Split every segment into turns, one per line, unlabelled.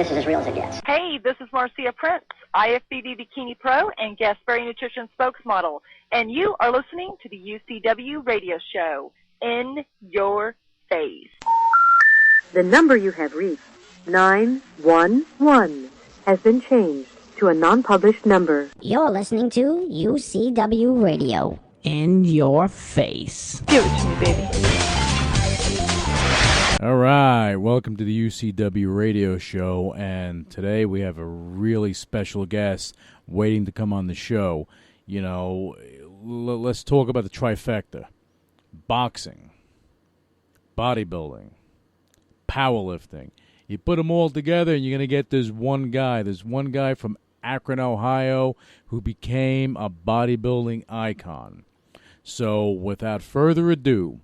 this is as real as it gets.
Hey, this is Marcia Prince, IFBB Bikini Pro and Guest Berry Nutrition spokesmodel, and you are listening to the UCW radio show, In Your Face.
The number you have reached, 911, has been changed to a non-published number.
You're listening to UCW Radio.
In your face.
Give it to me, baby.
All right, welcome to the UCW radio show, and today we have a really special guest waiting to come on the show. You know, let's talk about the trifecta: boxing, bodybuilding, powerlifting. You put them all together and you're going to get this one guy from Akron, Ohio, who became a bodybuilding icon. So without further ado,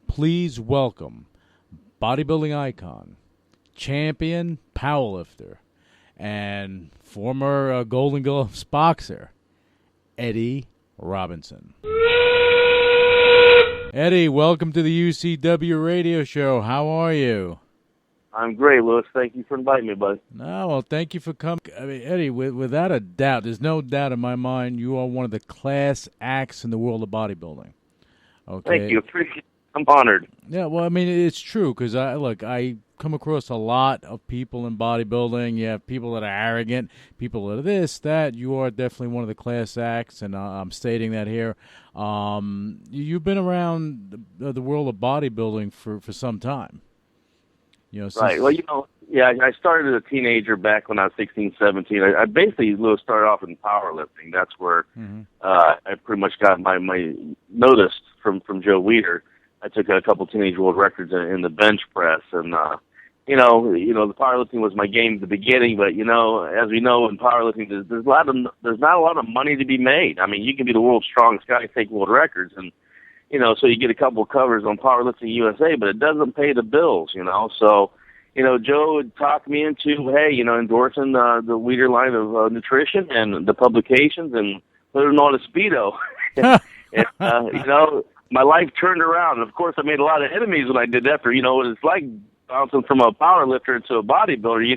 please welcome bodybuilding icon, champion powerlifter, and former Golden Gloves boxer, Eddie Robinson. Eddie, welcome to the UCW radio show. How are you?
I'm great, Louis. Thank you for inviting me, bud.
No, well, thank you for coming. I mean, Eddie, without a doubt, there's no doubt in my mind you are one of the class acts in the world of bodybuilding. Okay.
Thank you. I'm honored.
Yeah, well, I mean, it's true because I come across a lot of people in bodybuilding. You have people that are arrogant, people that are this, that. You are definitely one of the class acts, and I'm stating that here. You've been around the world of bodybuilding for some time. You know,
right. Well, I started as a teenager back when I was 16, 17. I basically, Louis, started off in powerlifting. That's where I pretty much got my notice from Joe Weider. I took a couple teenage world records in the bench press, and the powerlifting was my game at the beginning. But as we know in powerlifting, there's not a lot of money to be made. I mean, you can be the world's strongest guy, take world records, and so you get a couple of covers on Powerlifting USA, but it doesn't pay the bills. So Joe would talk me into endorsing the Weider line of nutrition and the publications, and put it on a Speedo. And, my life turned around. Of course, I made a lot of enemies when I did that. It's like bouncing from a powerlifter into a bodybuilder.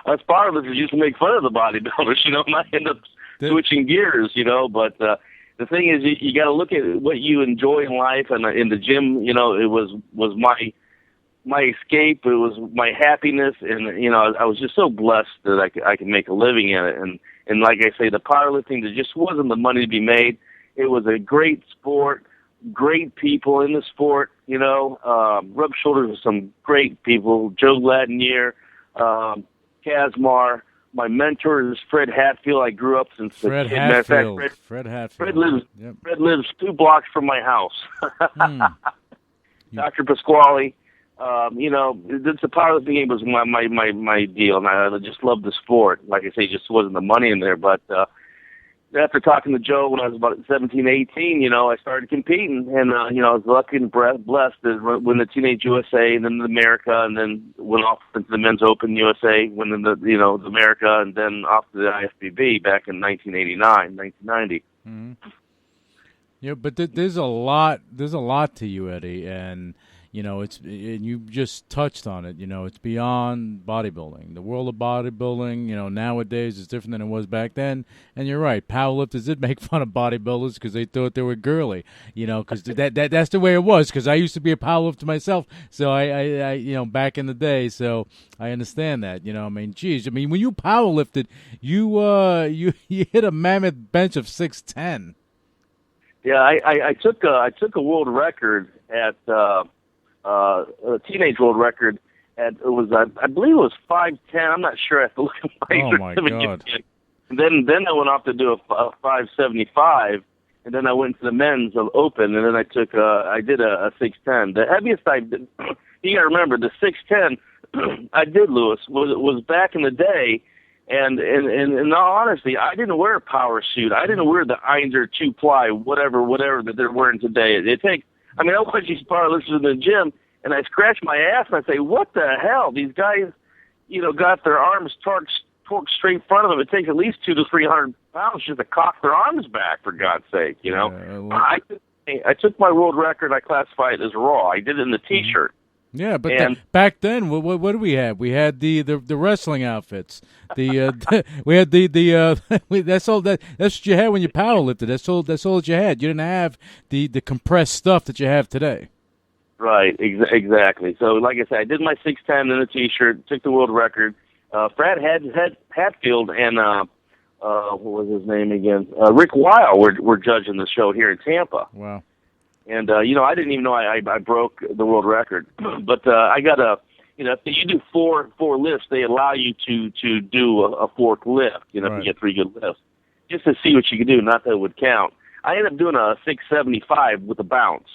Us powerlifters used to make fun of the bodybuilders. And I end up switching gears. But the thing is, you got to look at what you enjoy in life. And in the gym, it was my escape. It was my happiness, and I was just so blessed that I could make a living in it. And like I say, the powerlifting, there just wasn't the money to be made. It was a great sport. Great people in the sport, rubbed shoulders with some great people. Joe Ladinier, Kazmar. My mentor is Fred Hatfield. I grew up since
Fred
a kid. Hatfield.
Fred Hatfield.
Fred lives 2 blocks from my house. Dr. Pasquale. The powerlifting game was my deal, and I just loved the sport. Like I say, just wasn't the money in there, but after talking to Joe when I was about 17, 18, I started competing, and I was lucky and blessed to win the Teenage USA, and then the America, and then went off into the Men's Open USA, winning the America, and then off to the IFBB back in 1989, 1990.
Mm-hmm. Yeah, but there's a lot to you, Eddie, and and you just touched on it. It's beyond bodybuilding. The world of bodybuilding, nowadays is different than it was back then. And you're right, powerlifters did make fun of bodybuilders because they thought they were girly. Because that's the way it was. Because I used to be a powerlifter myself, so I back in the day. So I understand that. When you powerlifted, you hit a mammoth bench of 610.
Yeah, I took a world record at. A teenage world record at I believe it was 5'10". I'm not sure. I have to look at my.
Oh my God!
And then I went off to do a 5'75", and then I went to the men's open, and then I did a 6'10". The heaviest I did. You got to remember the 6'10". I did, Louis, was back in the day, and in all honesty, I didn't wear a power suit. I didn't wear the Einzer 2-ply, whatever that they're wearing today. I watch these powerlifters in the gym, and I scratch my ass, and I say, what the hell? These guys, got their arms torqued straight in front of them. It takes at least 200 to 300 pounds just to cock their arms back, for God's sake, I took my world record, I classified it as raw. I did it in the T-shirt.
Yeah, but back then, what did we have? We had the wrestling outfits. We had that's all that's what you had when you power lifted. That's all that you had. You didn't have the compressed stuff that you have today.
Right, exactly. So, like I said, I did my 6'10" in a T-shirt, took the world record. Fred Hatfield and what was his name again? Rick Weil were judging the show here in Tampa.
Wow.
And, I didn't even know I broke the world record. But I got if you do four lifts, they allow you to do a fourth lift, if you get 3 good lifts, just to see what you can do, not that it would count. I ended up doing a 675 with a bounce.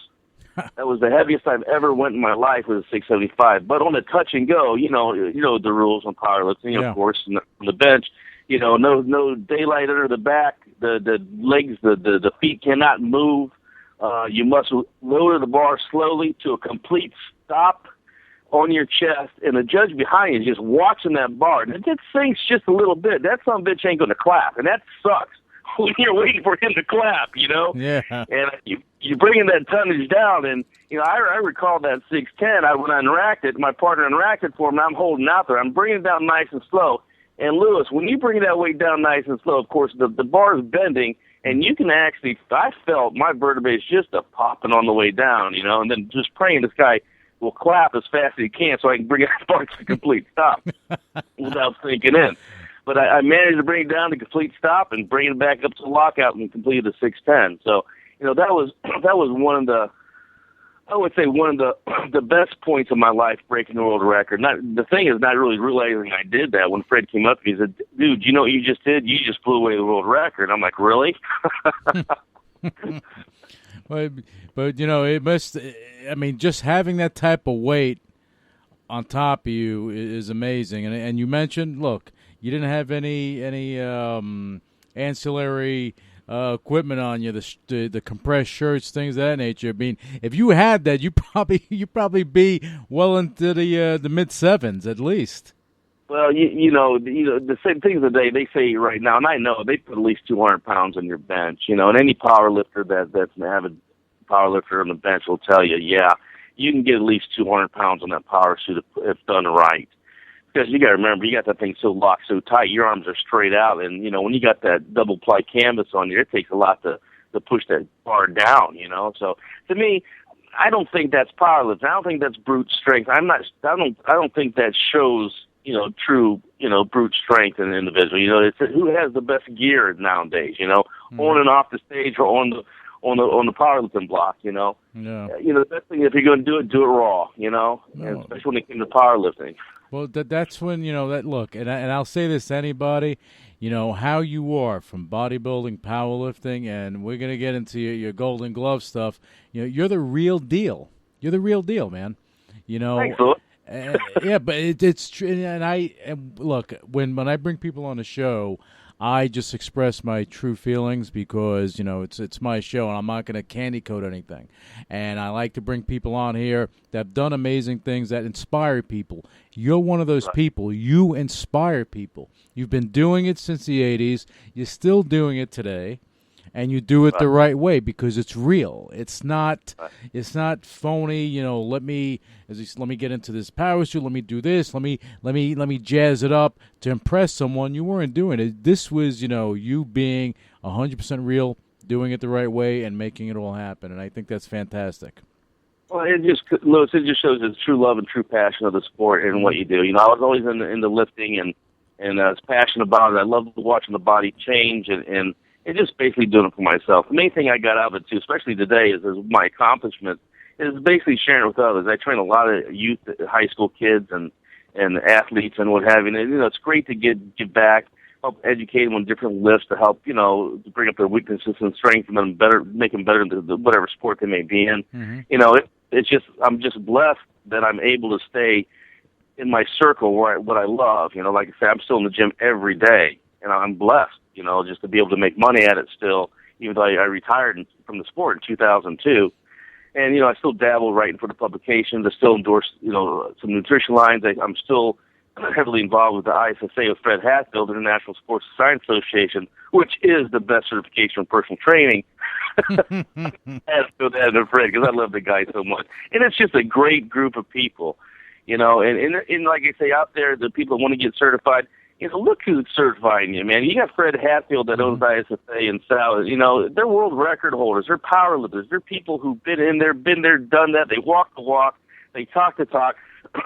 That was the heaviest I've ever went in my life, was a 675. But on the touch and go, you know the rules on powerlifting, of course, on the bench, no daylight under the back, the legs, the feet cannot move. You must lower the bar slowly to a complete stop on your chest, and the judge behind you is just watching that bar. And if it sinks just a little bit, that son of a bitch ain't going to clap, and that sucks when you're waiting for him to clap,
Yeah.
And you're bringing that tonnage down, and, I recall that 6'10", when I unracked it, my partner unracked it for me, I'm holding out there. I'm bringing it down nice and slow. And, Louis, when you bring that weight down nice and slow, of course, the bar is bending, and you can actually, I felt my vertebrae just popping on the way down, and then just praying this guy will clap as fast as he can so I can bring it back to a complete stop without sinking in. But I managed to bring it down to complete stop and bring it back up to the lockout and complete the 6'10". So, that was one of the, I would say, one of the best points of my life, breaking the world record. The thing is not really realizing I did that. When Fred came up to me, he said, "Dude, you know what you just did? You just blew away the world record." I'm like, "Really?"
But it must. I mean, just having that type of weight on top of you is amazing. And you mentioned, look, you didn't have any ancillary equipment on you, the compressed shirts, things of that nature. I mean, if you had that, you probably be well into the mid-7s at least.
Well, the same things today they say right now, and I know they put at least 200 pounds on your bench. And any power lifter that's an avid power lifter on the bench will tell you, yeah, you can get at least 200 pounds on that power suit if done right. Because you got to remember, you got that thing so locked so tight, your arms are straight out, and when you got that double ply canvas on you, it takes a lot to push that bar down. So to me, I don't think that's powerlifting. I don't think that's brute strength. I don't think that shows true brute strength in an individual. It's who has the best gear nowadays. On and off the stage or on the powerlifting block.
Yeah.
The best thing, if you're going to do it raw. And especially when it comes to powerlifting.
Well, that's when, that look, and I'll say this to anybody, how you are from bodybuilding, powerlifting, and we're going to get into your Golden Glove stuff. You're the real deal. You're the real deal, man.
Thanks, Louis.
Yeah, but it's true. And look, when I bring people on the show, I just express my true feelings because, it's my show and I'm not going to candy coat anything. And I like to bring people on here that have done amazing things that inspire people. You're one of those people. You inspire people. You've been doing it since the 80s. You're still doing it today. And you do it the right way because it's real. It's not phony. Let me get into this power suit. Let me do this. Let me jazz it up to impress someone. You weren't doing it. This was you being 100% real, doing it the right way, and making it all happen. And I think that's fantastic.
Well, it just shows the true love and true passion of the sport and what you do. I was always into lifting and I was passionate about it. I love watching the body change and just basically doing it for myself. The main thing I got out of it, too, especially today, is my accomplishment, is basically sharing it with others. I train a lot of youth, high school kids, and athletes and what have you. And, it's great to give back, help educate them on different lifts to help, to bring up their weaknesses and strengthen them better, make them better in whatever sport they may be in. Mm-hmm. I'm just blessed that I'm able to stay in my circle what I love. Like I say, I'm still in the gym every day, and I'm blessed. Just to be able to make money at it still, even though I retired from the sport in 2002. And, I still dabble writing for the publications. I still endorse, some nutrition lines. I'm still heavily involved with the ISSA with Fred Hatfield, International Sports Science Association, which is the best certification for personal training. I have to go that to Fred because I love the guy so much. And it's just a great group of people, and like I say, out there, the people that want to get certified, look who's certifying you, man. You got Fred Hatfield that owns ISSA and Sal. They're world record holders. They're powerlifters. They're people who've been there, done that. They walk the walk. They talk the talk.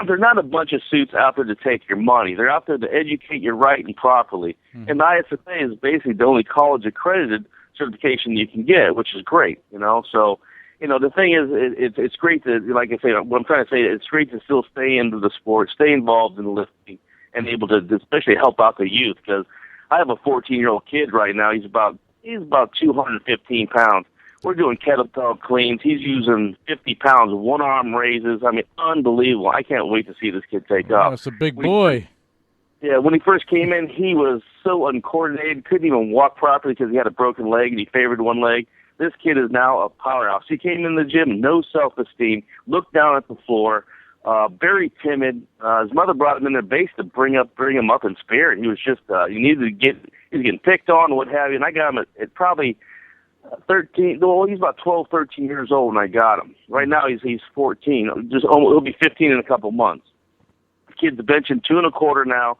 They're not a bunch of suits out there to take your money. They're out there to educate you right and properly. And the ISSA is basically the only college-accredited certification you can get, which is great, So, the thing is, it's great to, like I say, what I'm trying to say, it's great to still stay into the sport, stay involved in the lifting, and able to especially help out the youth, because I have a 14-year-old kid right now. He's about 215 pounds. We're doing kettlebell cleans. He's using 50 pounds of one-arm raises. I mean, unbelievable. I can't wait to see this kid take off.
That's a big boy.
When he first came in, he was so uncoordinated, couldn't even walk properly because he had a broken leg and he favored one leg. This kid is now a powerhouse. He came in the gym, no self-esteem, looked down at the floor, very timid. His mother brought him in there base to bring him up in spirit. He was just, he was getting picked on and what have you. And I got him at probably 13. Well, he's about 12, 13 years old when I got him. Right now he's 14. He'll be 15 in a couple months. The kid's benching 2.25 now,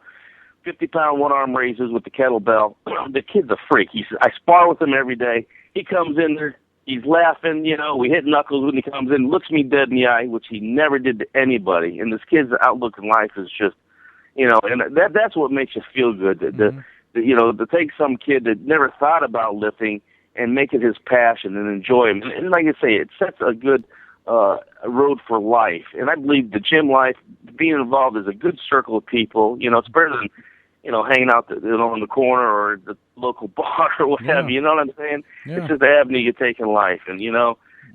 50-pound one-arm raises with the kettlebell. The kid's a freak. I spar with him every day. He comes in there. He's laughing, we hit knuckles when he comes in, looks me dead in the eye, which he never did to anybody. And this kid's outlook in life is just, and that's what makes you feel good. To take some kid that never thought about lifting and make it his passion and enjoy him. And like I say, it sets a good road for life. And I believe the gym life, being involved is a good circle of people. It's better than, hanging out in the corner or the local bar or what have you. You know what I'm saying? Yeah. It's just the avenue you take in life. And,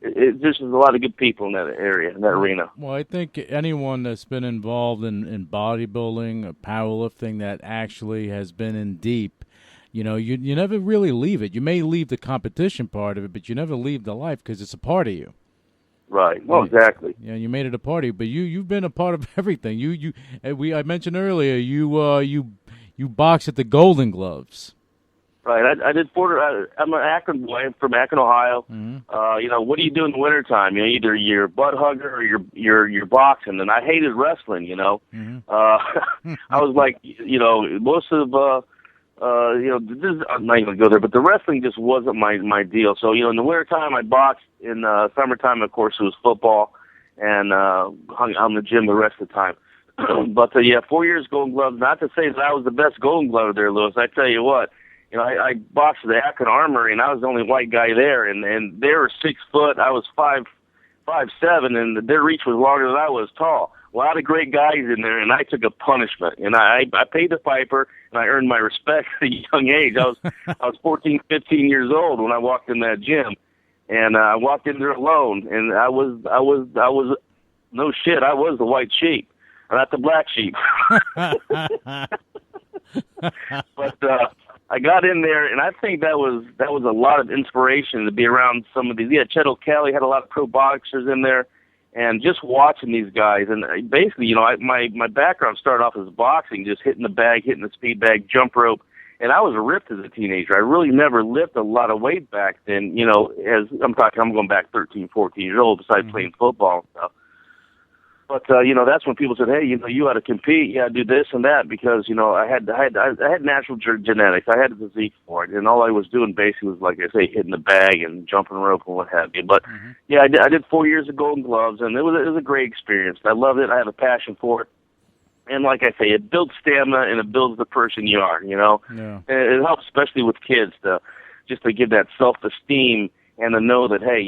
there's just a lot of good people in that area, in that arena.
Well, I think anyone that's been involved in bodybuilding or powerlifting that actually has been in deep, you never really leave it. You may leave the competition part of it, but you never leave the life because it's a part of you.
Right. Well, exactly.
Yeah, you made it a party, but you've been a part of everything. I mentioned earlier you box at the Golden Gloves.
Right. I did I'm an Akron boy. I'm from Akron, Ohio. Mm-hmm. What do you do in the wintertime? Either you're butt hugger or you're boxing. And I hated wrestling. Mm-hmm. I was like, most of I'm not even going to go there, but the wrestling just wasn't my deal. So, in the wintertime, I boxed. In summertime, of course, it was football, and hung out in the gym the rest of the time. But, 4 years Golden Gloves. Not to say that I was the best Golden Glover there, Louis. I tell you what, I boxed at the Akron Armory, and I was the only white guy there, and they were 6 foot. I was 5'7", and their reach was longer than I was tall. A lot of great guys in there, and I took a punishment, and I paid the piper, and I earned my respect at a young age. I was 14, 15 years old when I walked in that gym, and I walked in there alone, and I was no shit, I was the white sheep, not the black sheep. But I got in there, and I think that was a lot of inspiration to be around some of these. Yeah, Chet O'Kelly had a lot of pro boxers in there. And just watching these guys, and basically, my background started off as boxing, just hitting the bag, hitting the speed bag, jump rope, and I was ripped as a teenager. I really never lifted a lot of weight back then, as I'm going back 13, 14 years old, besides playing football and stuff. But, that's when people said, hey, you ought to compete, you ought to do this and that, because, I had natural genetics. I had the physique for it, and all I was doing basically was, like I say, hitting the bag and jumping rope and what have you. But, I did 4 years of Golden Gloves, and it was a great experience. I loved it. I have a passion for it. And like I say, it builds stamina, and it builds the person you are, Yeah. And it helps, especially with kids, to give that self-esteem and to know that, hey,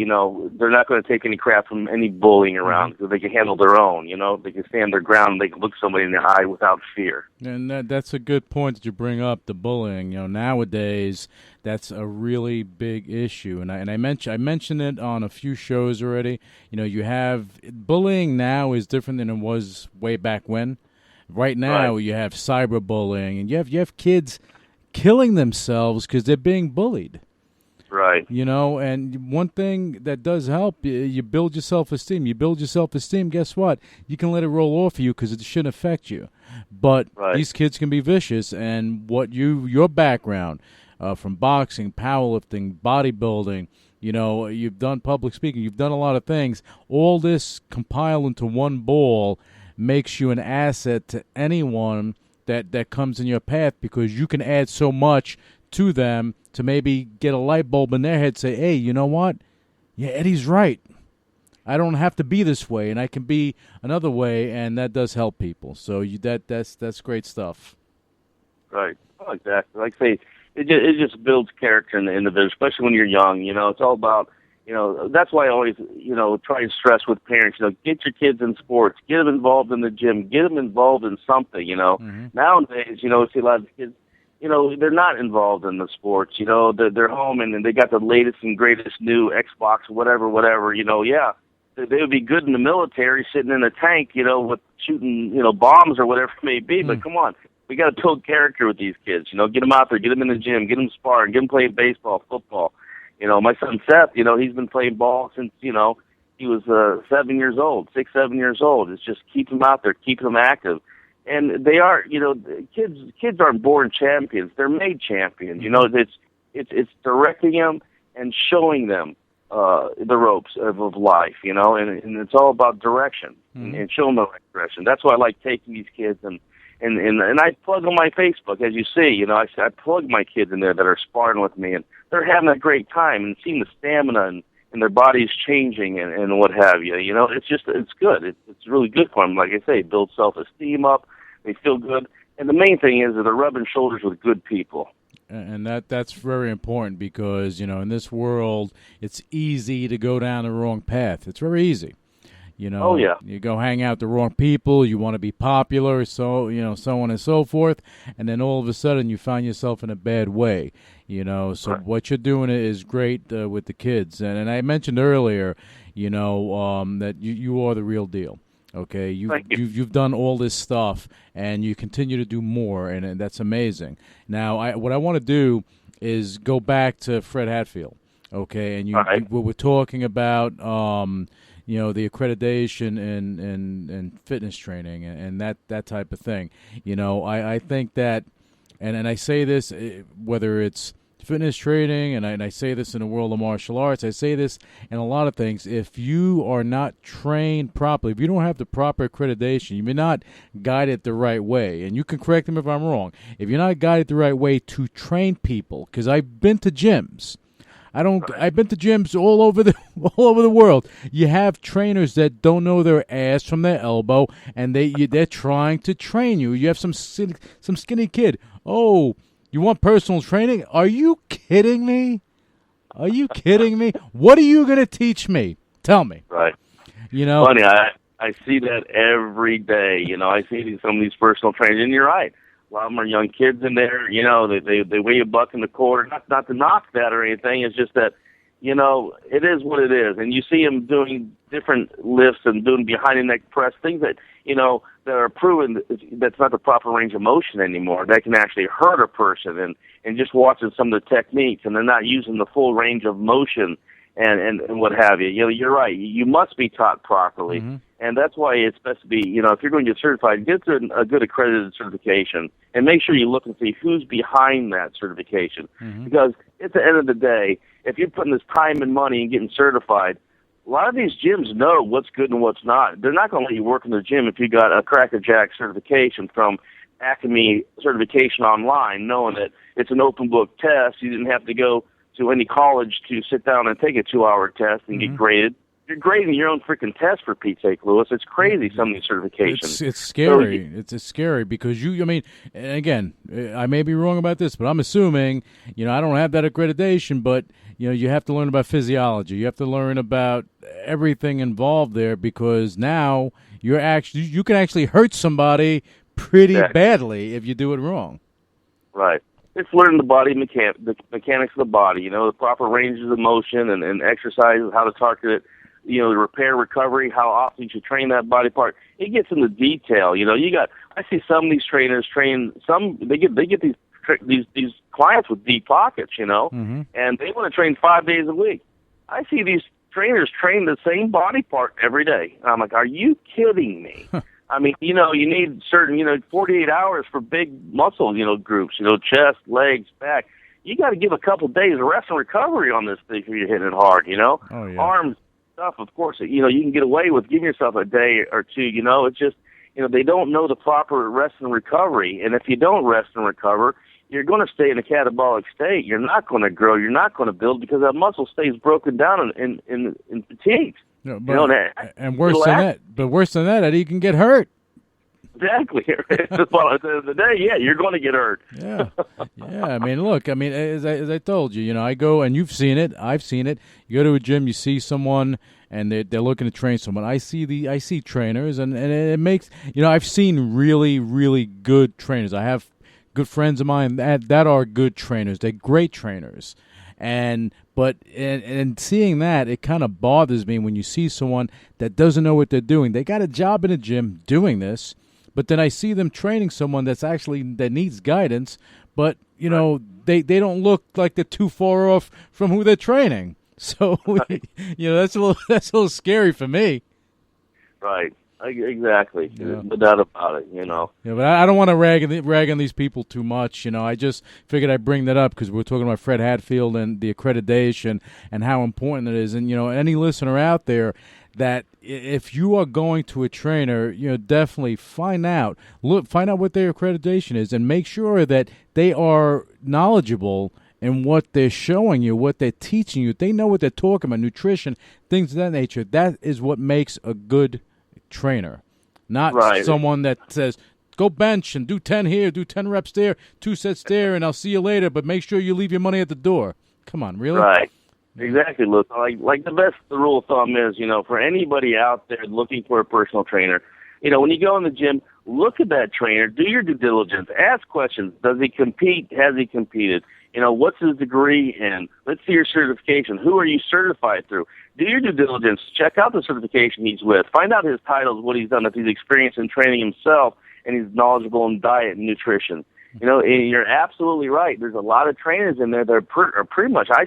they're not going to take any crap from any bullying around because they can handle their own, they can stand their ground and they can look somebody in the eye without fear.
And that's a good point that you bring up, the bullying. Nowadays, that's a really big issue. And I mentioned it on a few shows already. You have bullying now is different than it was way back when. Right now, you have cyberbullying, and you have kids killing themselves because they're being bullied.
Right.
You know, and one thing that does help, you build your self-esteem. You build your self-esteem, guess what? You can let it roll off of you because it shouldn't affect you. But these kids can be vicious, and your background from boxing, powerlifting, bodybuilding, you know, you've done public speaking, you've done a lot of things. All this compiled into one ball makes you an asset to anyone that comes in your path, because you can add so much to them to maybe get a light bulb in their head, say, hey, you know what? Yeah, Eddie's right. I don't have to be this way, and I can be another way, and that does help people. So that's great stuff.
Right. Oh, exactly. Like I say, it just builds character in the individual, especially when you're young. You know, it's all about, you know, that's why I always, you know, try to stress with parents, you know, get your kids in sports, get them involved in the gym, get them involved in something, you know. Nowadays, you know, see a lot of kids, you know, they're not involved in the sports. You know, they're home and they got the latest and greatest new Xbox, whatever, you know, yeah. They would be good in the military sitting in a tank, you know, with shooting, you know, bombs or whatever it may be. But come on, we got to build character with these kids, you know, get them out there, get them in the gym, get them sparring, get them playing baseball, football. You know, my son Seth, you know, he's been playing ball since, you know, he was 7 years old, 7 years old. It's just keep them out there, keep them active. And they are, you know, kids aren't born champions. They're made champions. You know, it's directing them and showing them the ropes of life, you know, and it's all about direction and showing them the right direction. That's why I like taking these kids and I plug on my Facebook, as you see, you know, I plug my kids in there that are sparring with me, and they're having a great time and seeing the stamina and their bodies changing and what have you. You know, it's good. It's really good for them. Like I say, it builds self-esteem up. They feel good. And the main thing is that they're rubbing shoulders with good people.
And that's very important, because, you know, in this world, it's easy to go down the wrong path. It's very easy. You know, you go hang out with the wrong people, you want to be popular, so, you know, so on and so forth, and then all of a sudden you find yourself in a bad way, you know. So what you're doing is great with the kids. And I mentioned earlier, you know, that you are the real deal. Okay, you've done all this stuff, and you continue to do more, and that's amazing. Now, what I want to do is go back to Fred Hatfield, okay? And we were talking about, you know, the accreditation and fitness training and that type of thing. You know, I think that, and I say this, whether it's fitness training, and I say this in the world of martial arts, I say this in a lot of things, if you are not trained properly, if you don't have the proper accreditation, you're not guided the right way, and you can correct me if I'm wrong, if you're not guided the right way to train people, because I've been to gyms, I've been to gyms all over the world. You have trainers that don't know their ass from their elbow, and they're trying to train you. You have some skinny kid. Oh, you want personal training? Are you kidding me? Are you kidding me? What are you going to teach me? Tell me.
Right.
You know,
funny. I see that every day. You know, I see some of these personal trainers, and you're right. A lot of them are young kids in there. You know, they weigh a buck in the quarter. Not to knock that or anything. It's just that, you know, it is what it is. And you see them doing different lifts and doing behind the neck press, things that, you know, that are proven that's not the proper range of motion anymore. That can actually hurt a person. And just watching some of the techniques, and they're not using the full range of motion and what have you. You know, you're right. You must be taught properly. And that's why it's best to be, you know, if you're going to get certified, get a good accredited certification, and make sure you look and see who's behind that certification. Because at the end of the day, if you're putting this time and money and getting certified, a lot of these gyms know what's good and what's not. They're not going to let you work in the gym if you got a crackerjack certification from Acme Certification Online, knowing that it's an open book test. You didn't have to go to any college to sit down and take a 2-hour test and get graded. You're grading your own freaking test, for Pete's sake, Louis. It's crazy, some of these certifications.
It's scary. It's scary because I mean, and again, I may be wrong about this, but I'm assuming, you know, I don't have that accreditation, but, you know, you have to learn about physiology. You have to learn about everything involved there, because now you can actually hurt somebody pretty badly if you do it wrong.
Right. It's learning the body the mechanics of the body, you know, the proper ranges of motion and exercises, how to target it. You know, the repair, recovery, how often you should train that body part. It gets into detail. You know, I see some of these trainers they get these these clients with deep pockets, and they want to train 5 days a week. I see these trainers train the same body part every day. And I'm like, are you kidding me? I mean, you need certain, 48 hours for big muscle, groups, chest, legs, back. You got to give a couple days of rest and recovery on this thing if you're hitting it hard,
Oh, yeah.
Arms, stuff, of course, you can get away with giving yourself a day or two, It's just, they don't know the proper rest and recovery. And if you don't rest and recover, you're going to stay in a catabolic state. You're not going to grow. You're not going to build because that muscle stays broken down and fatigued.
No, and worse than that, Eddie, you can get hurt.
Exactly. Well, at the end of the day, you're going to get hurt.
Yeah. I mean, look. I mean, as I told you, I go and you've seen it. I've seen it. You go to a gym, you see someone, and they're looking to train someone. I see trainers, and it makes I've seen really, really good trainers. I have good friends of mine that are good trainers. They're great trainers. And seeing that, it kind of bothers me when you see someone that doesn't know what they're doing. They got a job in a gym doing this, but then I see them training someone that needs guidance, but they don't look like they're too far off from who they're training. So that's a little scary for me.
Right. Exactly.
Yeah.
No doubt about it,
Yeah, but I don't want to rag on these people too much. I just figured I'd bring that up because we're talking about Fred Hatfield and the accreditation and how important it is. And, any listener out there that if you are going to a trainer, definitely find out what their accreditation is and make sure that they are knowledgeable in what they're showing you, what they're teaching you. They know what they're talking about, nutrition, things of that nature. That is what makes a good trainer, not someone that says, go bench and do 10 here, do 10 reps there, 2 sets there, and I'll see you later, but make sure you leave your money at the door. Come on, really?
Right. Exactly, look, like the rule of thumb is, for anybody out there looking for a personal trainer, when you go in the gym, look at that trainer, do your due diligence, ask questions. Does he compete? Has he competed? What's his degree in? Let's see your certification. Who are you certified through? Do your due diligence. Check out the certification he's with. Find out his titles, what he's done, if he's experienced in training himself, and he's knowledgeable in diet and nutrition. And you're absolutely right. There's a lot of trainers in there that are pretty much, I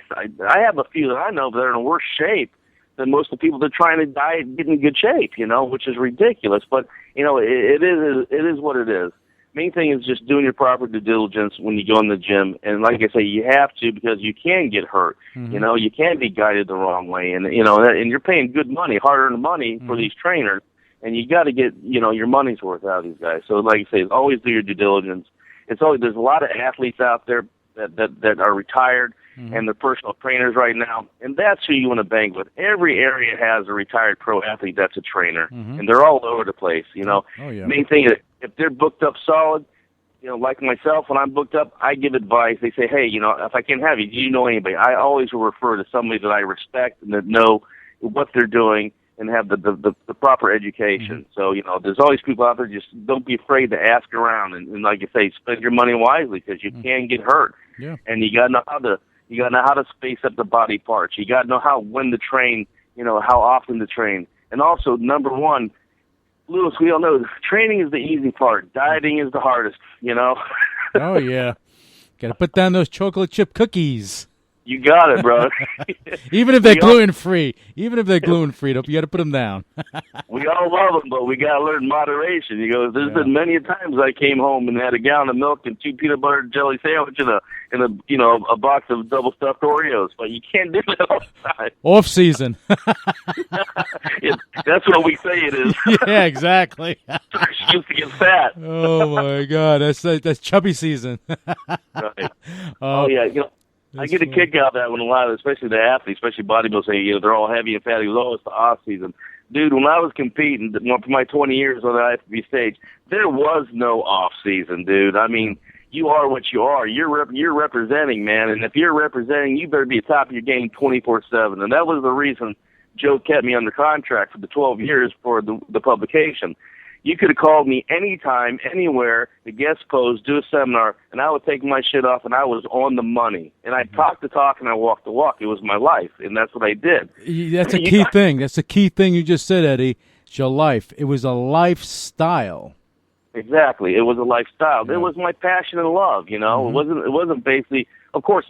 have a few that I know that are in worse shape than most of the people that are trying to diet and get in good shape, which is ridiculous. But, it is what it is. Main thing is just doing your proper due diligence when you go in the gym. And like I say, you have to because you can get hurt.
Mm-hmm.
You can be guided the wrong way. And, and you're paying good money, hard-earned money for these trainers. And you got to get, your money's worth out of these guys. So like I say, always do your due diligence. There's a lot of athletes out there that are retired and they're personal trainers right now. And that's who you want to bank with. Every area has a retired pro athlete that's a trainer. And they're all over the place,
Oh, yeah.
Main thing is, if they're booked up solid, like myself, when I'm booked up, I give advice. They say, hey, if I can't have you, do you know anybody? I always will refer to somebody that I respect and that know what they're doing and have the proper education. So, there's always people out there, just don't be afraid to ask around. And like you say, spend your money wisely because you can get hurt.
Yeah.
And you got to know how to space up the body parts. You got to know when to train, how often to train. And also, number one, Louis, we all know training is the easy part. Dieting is the hardest,
Oh, yeah. Got to put down those chocolate chip cookies.
You got it, bro.
Even if they're gluten-free. You got to put them down.
We all love them, but we got to learn moderation. There's been many times I came home and had a gallon of milk and 2 peanut butter and jelly sandwich and a box of double stuffed Oreos, but you can't do that all the time.
Off season.
That's what we say it is.
Yeah, exactly.
Excuse to get fat.
Oh my God, that's chubby season.
Right. Yeah, I get a kick out of that when a lot of, especially the athletes, especially bodybuilders, say they're all heavy and fatty. Oh, it's the off season, dude. When I was competing for my 20 years on the IFBB stage, there was no off season, dude. I mean, you are what you are. You're representing, man, and if you're representing, you better be at the top of your game 24/7. And that was the reason Joe kept me under contract for the 12 years for the publication. You could have called me anytime, anywhere, to guest pose, do a seminar, and I would take my shit off, and I was on the money. And I talked the talk, and I walked the walk. It was my life, and that's what I did.
That's a key thing. That's the key thing you just said, Eddie. It's your life. It was a lifestyle.
Exactly. It was a lifestyle.
Yeah.
It was my passion and love, you know.
Mm-hmm.
It wasn't basically, of course,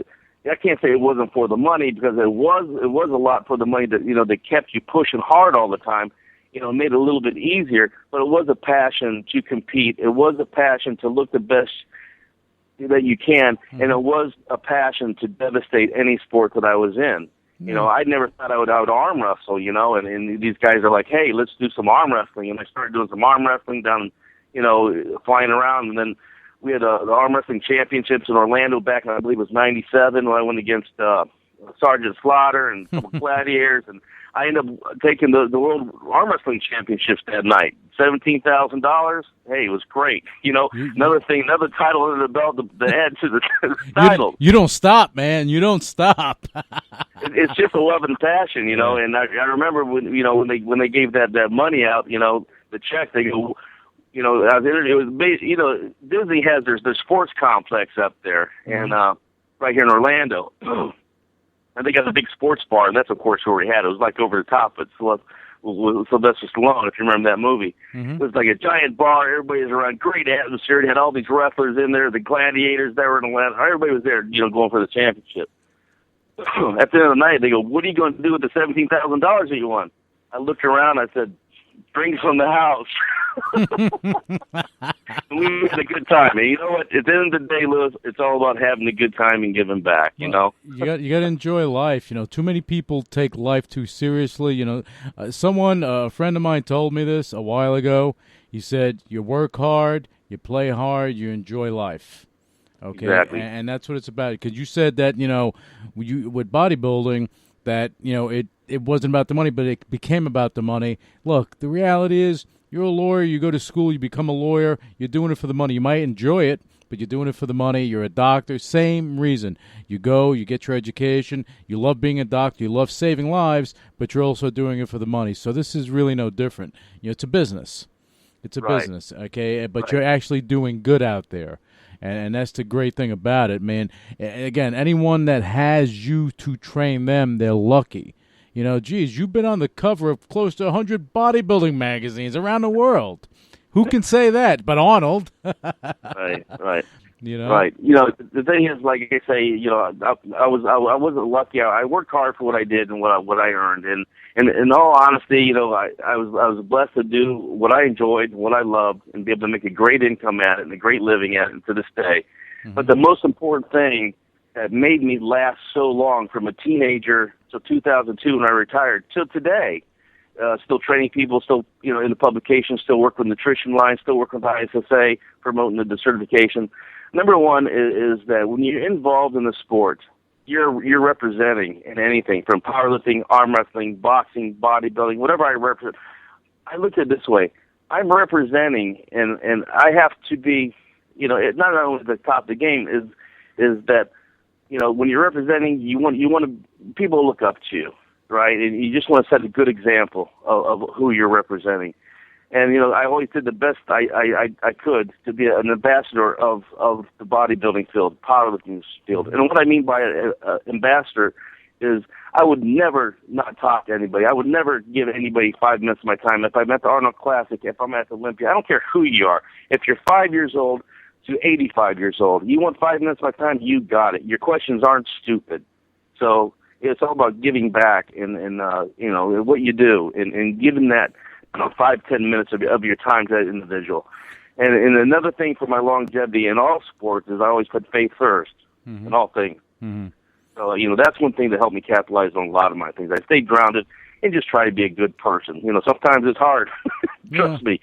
I can't say it wasn't for the money, because it was a lot for the money that, you know, that kept you pushing hard all the time. You know, made it a little bit easier, but it was a passion to compete. It was a passion to look the best that you can, and it was a passion to devastate any sport that I was in. You know, I never thought I would arm wrestle, you know, and these guys are like, hey, let's do some arm wrestling. And I started doing some arm wrestling down, you know, flying around. And then we had the arm wrestling championships in Orlando back in, I believe it was 97, when I went against Sergeant Slaughter and a couple gladiators. And I ended up taking the World Arm Wrestling Championships that night. $17,000. Hey, it was great. You know, another title under the belt to add to the title.
You don't stop, man. You don't stop.
It's just a love and passion, you know. And I remember when they gave that money out, you know, the check. They go, you know, it was based, you know, Disney has their sports complex up there, and right here in Orlando. And they got a big sports bar, and that's, of course, where we had it. It was like over the top, but Sylvester Stallone, if you remember that movie. Mm-hmm. It was like a giant bar. Everybody was around, great atmosphere. It had all these wrestlers in there, the gladiators that were in Atlanta. Everybody was there, you know, going for the championship. At the end of the night, they go, what are you going to do with the $17,000 that you won? I looked around, I said, drinks from the house. We had a good time. And you know what? At the end of the day, Louis, it's all about having a good time and giving back, you know?
You got to enjoy life. You know, too many people take life too seriously. You know, a friend of mine told me this a while ago. He said, you work hard, you play hard, you enjoy life. Okay,
exactly.
And that's what it's about. Because you said that, you know, with bodybuilding, that, you know, it wasn't about the money, but it became about the money. Look, the reality is, you're a lawyer, you go to school, you become a lawyer, you're doing it for the money. You might enjoy it, but you're doing it for the money. You're a doctor, same reason. You go, you get your education, you love being a doctor, you love saving lives, but you're also doing it for the money. So this is really no different. You know, it's a business. It's a business, okay? But you're actually doing good out there. And that's the great thing about it, man. Again, anyone that has you to train them, they're lucky. You know, geez, you've been on the cover of close to 100 bodybuilding magazines around the world. Who can say that but Arnold?
Right.
You know?
Right. You know, the thing is, like I say, you know, I wasn't lucky. I worked hard for what I did and what I earned. And in all honesty, you know, I was blessed to do what I enjoyed, what I loved, and be able to make a great income at it and a great living at it to this day. Mm-hmm. But the most important thing that made me last so long, from a teenager to 2002 when I retired till today, still training people, still, you know, in the publication, still work with nutrition lines, still work with ISSA, promoting the certification. Number one is that when you're involved in the sport, you're representing in anything from powerlifting, arm wrestling, boxing, bodybuilding, whatever I represent. I looked at it this way: I'm representing, and I have to be, you know, it not only the top of the game is that, you know, when you're representing, you want to, people to look up to you, right? And you just want to set a good example of who you're representing. And, you know, I always did the best I could to be an ambassador of the bodybuilding field, powerlifting field. And what I mean by ambassador is I would never not talk to anybody. I would never give anybody 5 minutes of my time. If I'm at the Arnold Classic, if I'm at the Olympia, I don't care who you are. If you're 5 years old to 85 years old, you want 5 minutes of my time, you got it. Your questions aren't stupid. So it's all about giving back and you know, what you do and giving that, you know, 5-10 minutes of your time to that individual. And another thing for my longevity in all sports is I always put faith first in all things. Mm-hmm. So, you know, that's one thing that helped me capitalize on a lot of my things. I stay grounded and just try to be a good person. You know, sometimes it's hard. Trust me.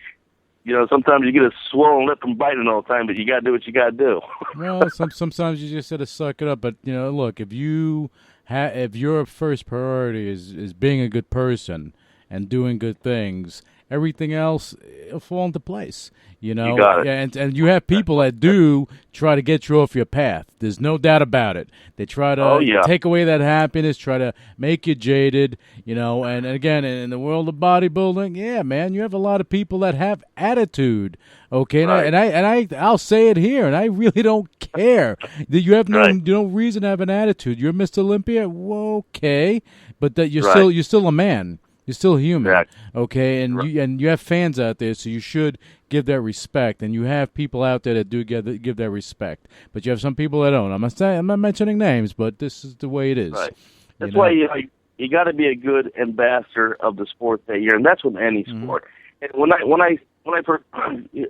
You know, sometimes you get a swollen lip from biting all the time, but you got to do what you got to do.
Well, sometimes you just got to suck it up. But, you know, look, if your first priority is being a good person and doing good things, everything else will fall into place. You know,
you got it.
And you have people that do try to get you off your path. There's no doubt about it. They try to take away that happiness, try to make you jaded, you know. And again, in the world of bodybuilding, yeah, man, you have a lot of people that have attitude. Okay,
right.
and I'll say it here, and I really don't care that you have no reason to have an attitude. You're Mr. Olympia, well, okay, but that you're still a man. You're still human,
Exactly.
okay? And
Right.
you have fans out there, so you should give that respect. And you have people out there that do give that respect. But you have some people that don't. I'm not mentioning names, but this is the way it is.
Right. That's
know?
why you got to be a good ambassador of the sport that year, and that's with any sport. And when I first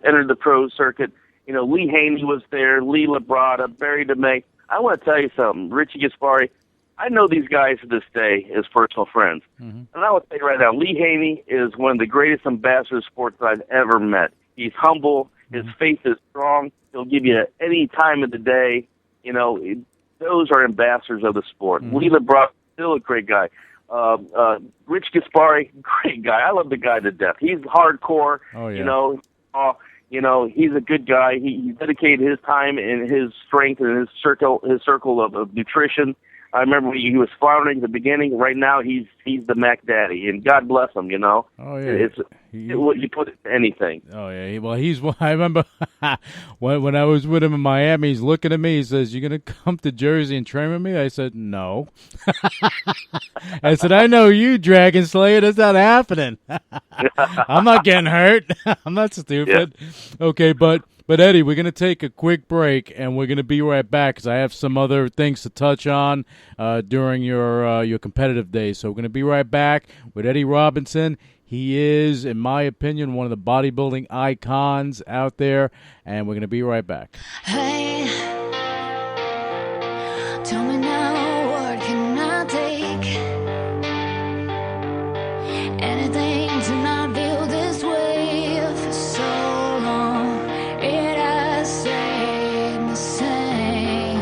entered the pro circuit, Lee Haney was there, Lee Labrada, Barry DeMay. I want to tell you something, Richie Gaspari. I know these guys to this day as personal friends. And I will tell you right now, Lee Haney is one of the greatest ambassadors of sports that I've ever met. He's humble. His faith is strong. He'll give you any time of the day. Those are ambassadors of the sport. Lee LeBron, still a great guy. Rich Gaspari, great guy. I love the guy to death. He's hardcore.
Oh, yeah.
He's a good guy. He dedicated his time and his strength and his circle of nutrition. I remember he was floundering at the beginning. Right now, he's the Mac Daddy, and God bless him.
Oh yeah,
you put it to anything.
Oh yeah, I remember when I was with him in Miami. He's looking at me. He says, "You gonna come to Jersey and train with me?" I said, "No." I said, "I know you, Dragon Slayer. That's not happening. I'm not getting hurt. I'm not stupid." Yeah. Okay, but Eddie, we're going to take a quick break, and we're going to be right back because I have some other things to touch on during your competitive days. So we're going to be right back with Eddie Robinson. He is, in my opinion, one of the bodybuilding icons out there, and we're going to be right back.
Hey, tell me now, what can I take? Anything to not feel this way for so long. It has stayed the same.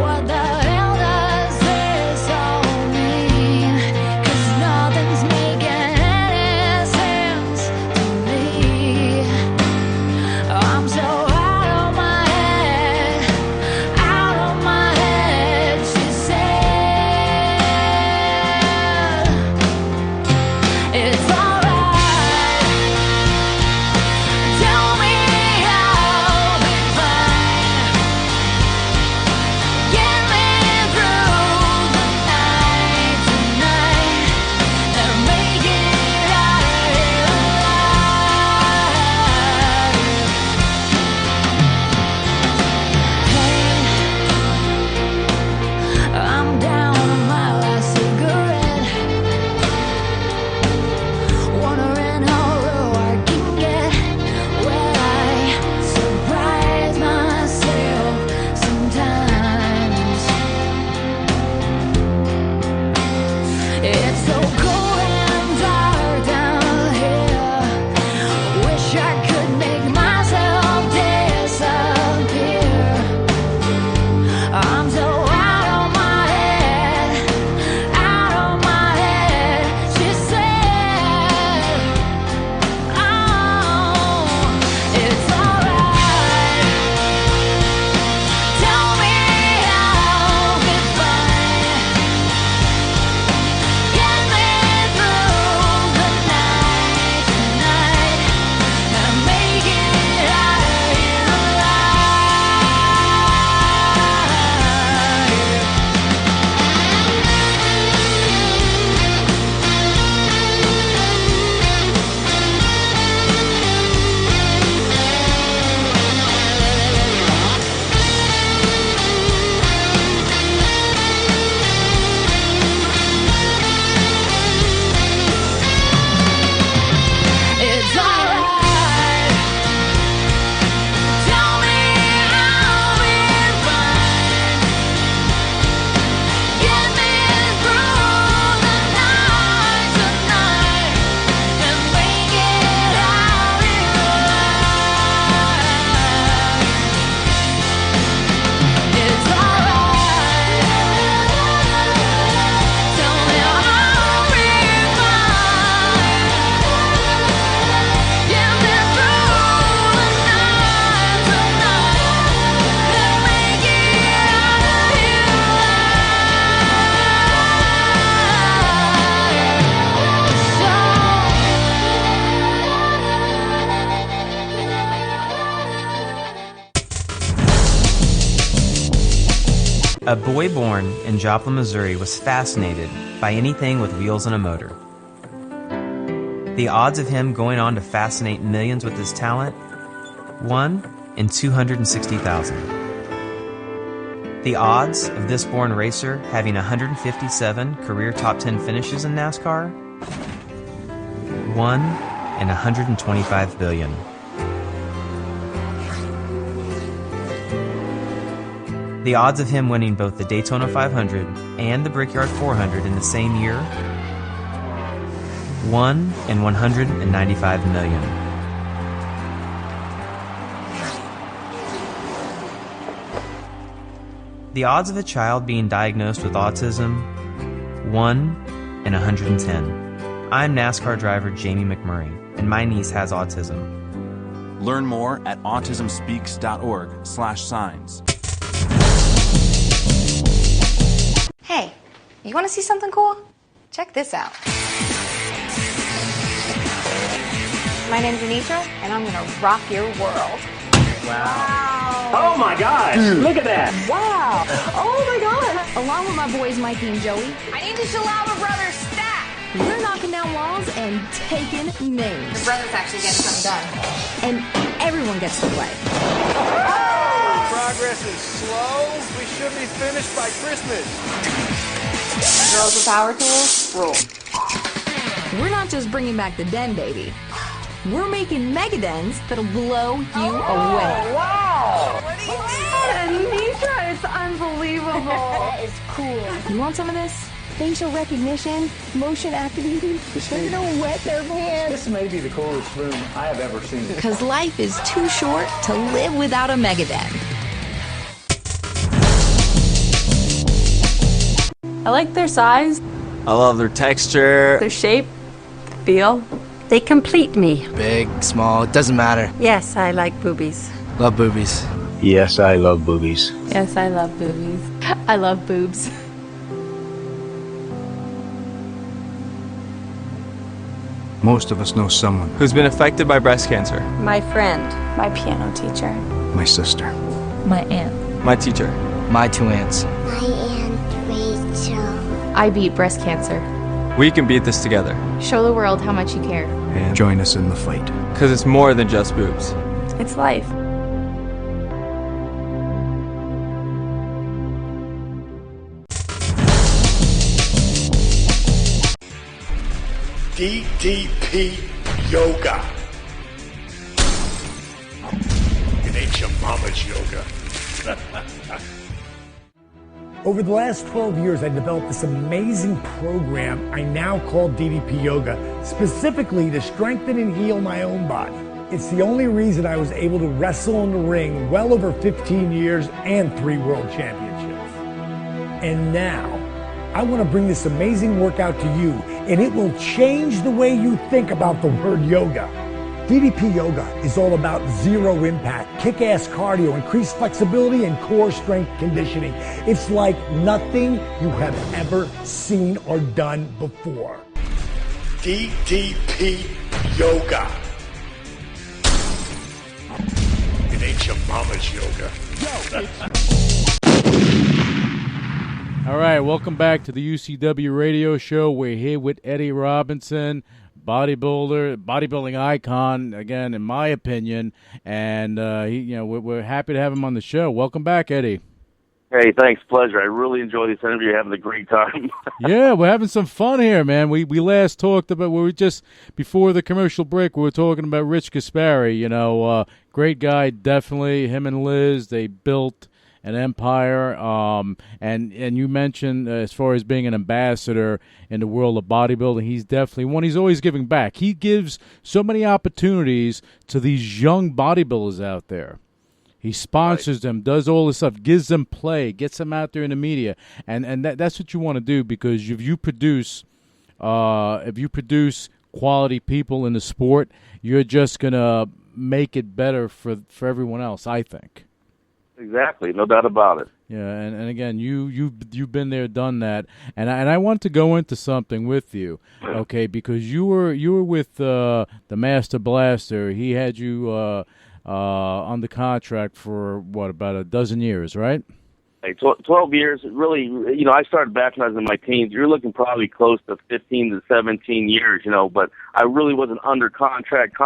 What the hell does this all mean? 'Cause nothing's making any sense to me. I'm so out of my head, she said. It's alright, tell me I'll be fine. Give me
A boy born in Joplin, Missouri was fascinated by anything with wheels and a motor. The odds of him going on to fascinate millions with his talent? 1 in 260,000. The odds of this born racer having 157 career top 10 finishes in NASCAR? 1 in 125 billion. The odds of him winning both the Daytona 500 and the Brickyard 400 in the same year? 1 in 195 million. The odds of a child being diagnosed with autism? 1 in 110. I'm NASCAR driver Jamie McMurray, and my niece has autism.
Learn more at autismspeaks.org/signs.
Hey, you want to see something cool? Check this out. My name's Anitra, and I'm gonna rock your world. Wow.
Oh my gosh, look at that.
Wow. Oh my God. Along with my boys Mikey and Joey, I need the Shalama Brothers stack. We're knocking down walls and taking names. The brothers actually getting something done. And everyone gets to play.
Progress is slow. We should be finished by Christmas.
Girls with power tools, rule.
We're not just bringing back the den, baby. We're making mega dens that'll blow you away.
Wow!
What do you mean?
Anitra, it's unbelievable.
That is cool. You want some of this? Facial recognition, motion activating. They're gonna wet their pants.
This may be the coolest room I have ever seen.
Because life is too short to live without a mega den.
I like their size,
I love their texture.
their shape, feel.
They complete me.
Big, small, it doesn't matter.
Yes, I like boobies.
Love boobies.
Yes, I love boobies.
Yes, I love boobies. I love boobs.
Most of us know someone.
Who's been affected by breast cancer?
My friend.
My piano teacher.
My sister.
My aunt.
My teacher.
My two aunts.
My Aunt Rachel.
I beat breast cancer.
We can beat this together.
Show the world how much you care.
And join us in the fight.
Because it's more than just boobs.
It's life.
DDP Yoga. It ain't your mama's yoga.
Over the last 12 years, I developed this amazing program I now call DDP Yoga, specifically to strengthen and heal my own body. It's the only reason I was able to wrestle in the ring well over 15 years and 3 world championships. And now, I want to bring this amazing workout to you, and it will change the way you think about the word yoga. DDP Yoga is all about zero impact, kick-ass cardio, increased flexibility, and core strength conditioning. It's like nothing you have ever seen or done before.
DDP Yoga. It ain't your mama's yoga.
All right, welcome back to the UCW radio show. We're here with Eddie Robinson, bodybuilder, bodybuilding icon, again, in my opinion, and we're happy to have him on the show. Welcome back, Eddie.
Hey, thanks, pleasure. I really enjoy this interview. Having a great time.
Yeah, we're having some fun here, man. We last talked about, we were just before the commercial break. We were talking about Rich Gaspari. Great guy, definitely. Him and Liz, they built an empire, and you mentioned as far as being an ambassador in the world of bodybuilding, he's definitely one. He's always giving back. He gives so many opportunities to these young bodybuilders out there. He sponsors them, does all this stuff, gives them play, gets them out there in the media, and that's what you want to do, because if you produce quality people in the sport, you're just gonna make it better for everyone else, I think.
Exactly, no doubt about it.
Yeah, and again, you've been there, done that, and I want to go into something with you, okay? Because you were with the Master Blaster. He had you under contract for what, about a dozen years, right?
Right, 12 years, really, I started back when I was in my teens. You're looking probably close to 15 to 17 years, but I really wasn't under contract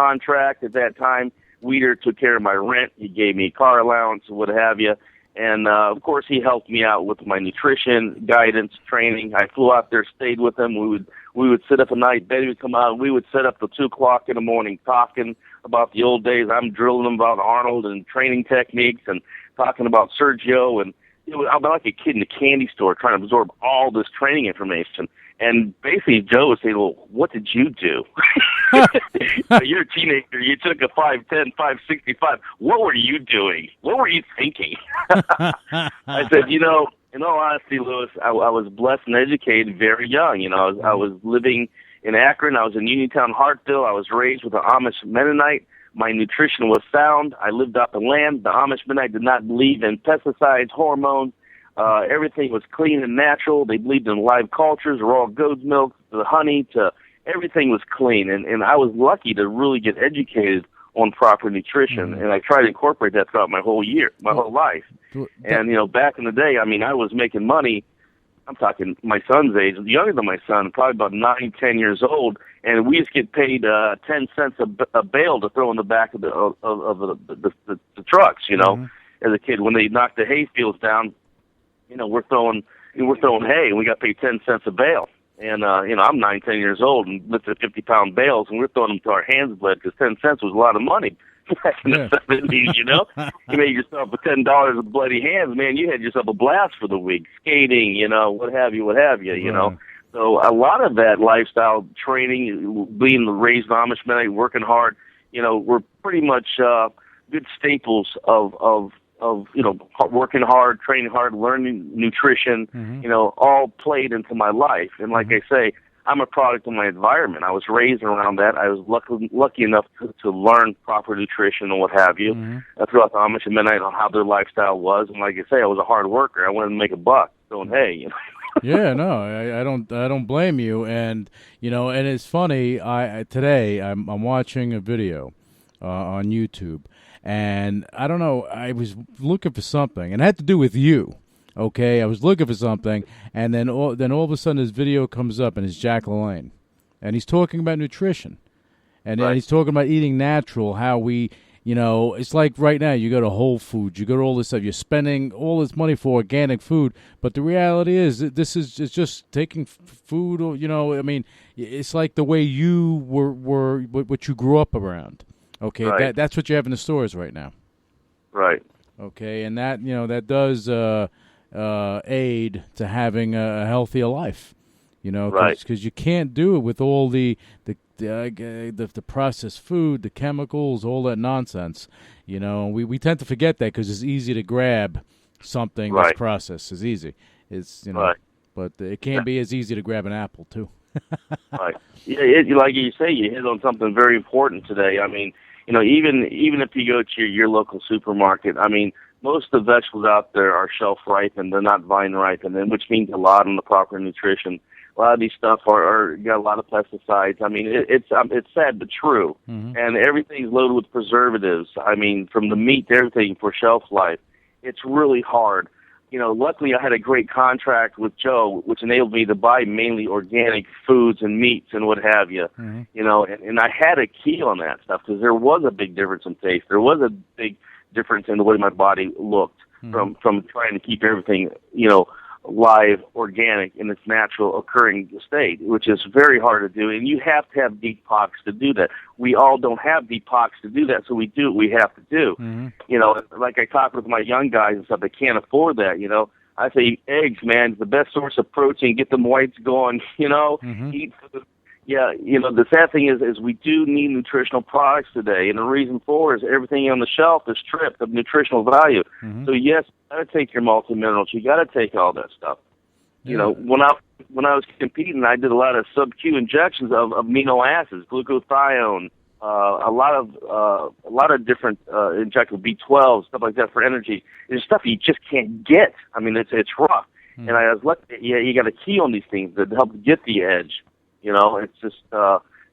at that time. Weeder took care of my rent. He gave me car allowance, what have you. And, of course, he helped me out with my nutrition, guidance, training. I flew out there, stayed with him. We would sit up at night. Betty would come out, and we would sit up till 2 o'clock in the morning talking about the old days. I'm drilling him about Arnold and training techniques and talking about Sergio. And I'm like a kid in a candy store trying to absorb all this training information. And basically, Joe would say, well, what did you do? You're a teenager. You took a 5'10", 565. What were you doing? What were you thinking? I said, in all honesty, Louis, I was blessed and educated very young. I was living in Akron. I was in Uniontown, Hartville. I was raised with an Amish Mennonite. My nutrition was sound. I lived up in land. The Amish Mennonite did not believe in pesticides, hormones. Everything was clean and natural. They believed in live cultures, raw goat's milk, the honey, to everything was clean. And I was lucky to really get educated on proper nutrition, and I tried to incorporate that throughout my whole life. And, back in the day, I was making money. I'm talking my son's age, younger than my son, probably about 9, 10 years old, and we just get paid 10 cents a bale to throw in the back of the trucks, as a kid. When they knocked the hay fields down, we're throwing hay, and we got paid 10 cents a bale. And, I'm 9, 10 years old and lifted 50-pound bales, and we're throwing them till our hands bled because 10 cents was a lot of money back in the 70s, You made yourself for $10 with bloody hands, man. You had yourself a blast for the week, skating, what have you, So a lot of that lifestyle training, being raised in Amish Mennonite, working hard, were pretty much good staples of working hard, training hard, learning nutrition, all played into my life. And like I say, I'm a product of my environment. I was raised around that. I was lucky enough to learn proper nutrition and what have you throughout the Amish and Mennonite on how their lifestyle was. And like I say, I was a hard worker. I wanted to make a buck. So, hey,
Yeah, no, I don't blame you. And and it's funny. Today I'm watching a video on YouTube. And I don't know, I was looking for something, and it had to do with you, okay? I was looking for something, and then all of a sudden this video comes up, and it's Jack LaLanne. And he's talking about nutrition. And he's talking about eating natural, how we, it's like right now you go to Whole Foods, you go to all this stuff, you're spending all this money for organic food, but the reality is it's just taking food, it's like the way you were what you grew up around. Okay,
right.
That's what you have in the stores right now.
Right.
Okay, and that that does aid to having a healthier life. Because you can't do it with all the processed food, the chemicals, all that nonsense. We tend to forget that because it's easy to grab something that's processed. It's easy. It's but it can't be as easy to grab an apple too.
Right. Yeah, like you say, you hit on something very important today. Even if you go to your local supermarket, most of the vegetables out there are shelf ripened. They're not vine ripened, which means a lot on the proper nutrition. A lot of these stuff are got a lot of pesticides. It's sad but true. And everything's loaded with preservatives. From the meat to everything for shelf life. It's really hard. Luckily I had a great contract with Joe, which enabled me to buy mainly organic foods and meats and what have you. And I had a key on that stuff because there was a big difference in taste. There was a big difference in the way my body looked from trying to keep everything, live, organic, in its natural occurring state, which is very hard to do. And you have to have deep pockets to do that. We all don't have deep pockets to do that, so we do what we have to do. Like I talk with my young guys and stuff, they can't afford that, I say eggs, man, is the best source of protein. Get them whites going, eat food. Yeah, the sad thing is we do need nutritional products today, and the reason for is everything on the shelf is stripped of nutritional value. So yes, you got to take your multi-minerals. You got to take all that stuff. When I was competing, I did a lot of sub-Q injections of amino acids, glutathione, a lot of different injectable B12, stuff like that for energy. There's stuff you just can't get. It's rough. And I was lucky. Yeah, you got a key on these things that help get the edge. It's just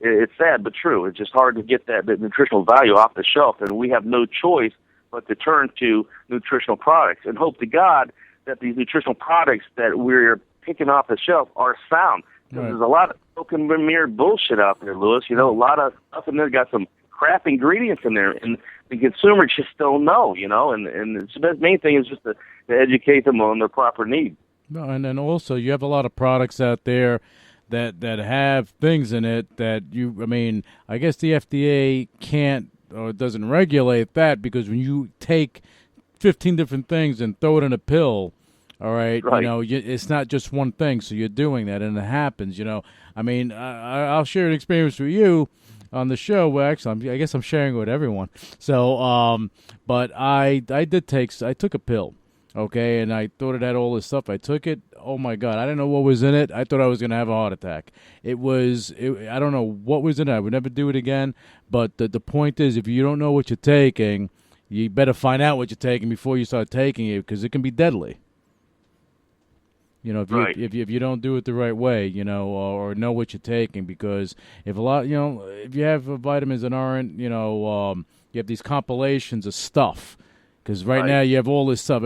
it's sad but true. It's just hard to get that nutritional value off the shelf, and we have no choice but to turn to nutritional products and hope to God that these nutritional products that we're picking off the shelf are sound.
Right.
There's a lot of smoke and mirror bullshit out there, Louis. You know, a lot of stuff in there got some crap ingredients in there, and the consumers just don't know, you know, and the main thing is just to educate them on their proper needs.
No, and then also you have a lot of products out there that have things in it that I guess the FDA can't or doesn't regulate that, because when you take 15 different things and throw it in a pill, all right, you know, it's not just one thing, so you're doing that, and it happens, you know. I mean, I'll share an experience with you on the show. Well, actually, I guess I'm sharing it with everyone. So, but I took a pill, okay, and I thought it had all this stuff. I took it. Oh my God, I didn't know what was in it. I thought I was going to have a heart attack. I don't know what was in it. I would never do it again. But the point is, if you don't know what you're taking, you better find out what you're taking before you start taking it, because it can be deadly. You know, if you don't do it the right way, you know, or know what you're taking, because if you have vitamins that aren't, you know, you have these compilations of stuff, because right now you have all this stuff.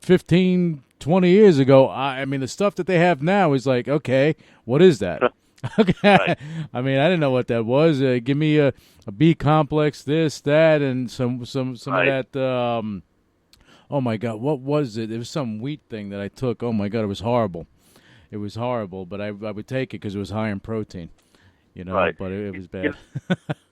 15, 20 years ago, the stuff that they have now is like, okay, what is that? Okay, I didn't know what that was. Give me a B complex, this, that, and some of that. Oh, my God, what was it? It was some wheat thing that I took. Oh, my God, it was horrible. It was horrible, but I would take it because it was high in protein, you know, but it was bad.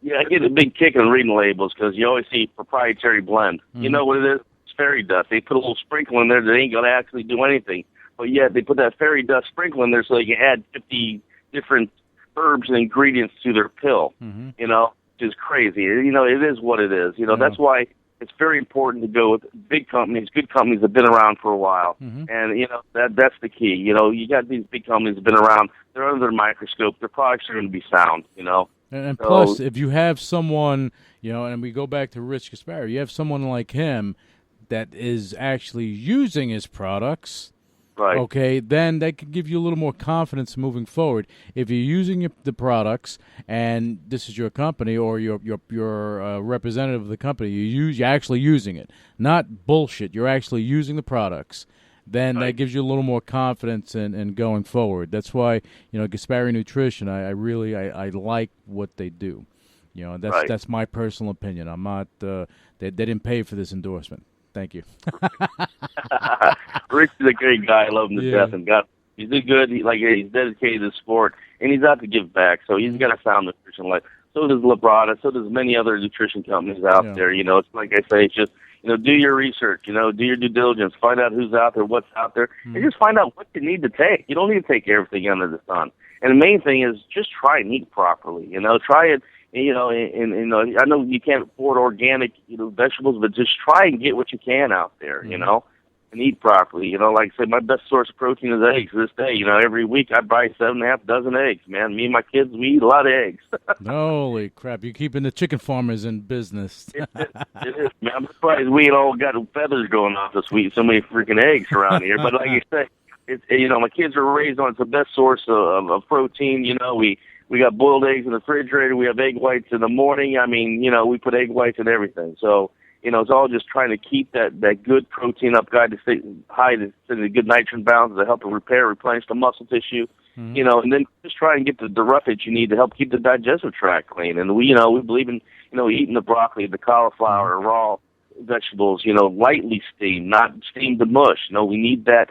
Yeah, I get a big kick on reading labels, because you always see proprietary blend. Mm-hmm. You know what it is? It's fairy dust. They put a little sprinkle in there that ain't going to actually do anything, but yet they put that fairy dust sprinkle in there so they can add 50 different herbs and ingredients to their pill, you know, which is crazy. You know, it is what it is. You know, that's why it's very important to go with big companies, good companies that have been around for a while. And, you know, that's the key. You know, you got these big companies that have been around. They're under the microscope. Their products are going to be sound, you know.
And plus, if you have someone, you know, and we go back to Rich Gaspari, you have someone like him that is actually using his products, okay, then that could give you a little more confidence moving forward. If you're using the products, and this is your company or your representative of the company, you're actually using it, not bullshit. You're actually using the products. Then that gives you a little more confidence in going forward. That's why, you know, Gaspari Nutrition, I really like what they do. You know, that's my personal opinion. I'm not. They didn't pay for this endorsement. Thank you.
Rich is a great guy. I love him to death, and he's good. He's dedicated to sport, and he's out to give back. So he's got a sound nutrition life. So does Labrada. So does many other nutrition companies out there. You know, it's like I say, it's just, you know, do your research. You know, do your due diligence. Find out who's out there, what's out there, and just find out what you need to take. You don't need to take everything under the sun. And the main thing is just try and eat properly. You know, try it. You know, and I know you can't afford organic, you know, vegetables, but just try and get what you can out there, you know, and eat properly. You know, like I said, my best source of protein is eggs this day. You know, every week I buy 7.5 dozen eggs, man. Me and my kids, we eat a lot of eggs.
Holy crap. You're keeping the chicken farmers in business.
It is, man. I'm surprised we ain't all got feathers going off this week. So many freaking eggs around here. But like you say, it's, you know, my kids are raised on it's the best source of protein. You know, we got boiled eggs in the refrigerator. We have egg whites in the morning. I mean, you know, we put egg whites in everything. So, you know, it's all just trying to keep that good protein up, guide to stay high, to the good nitrogen balance to help it replenish the muscle tissue, you know, and then just try and get the roughage you need to help keep the digestive tract clean. And we believe in, you know, eating the broccoli, the cauliflower, raw vegetables, you know, lightly steamed, not steamed to mush. You know, we need that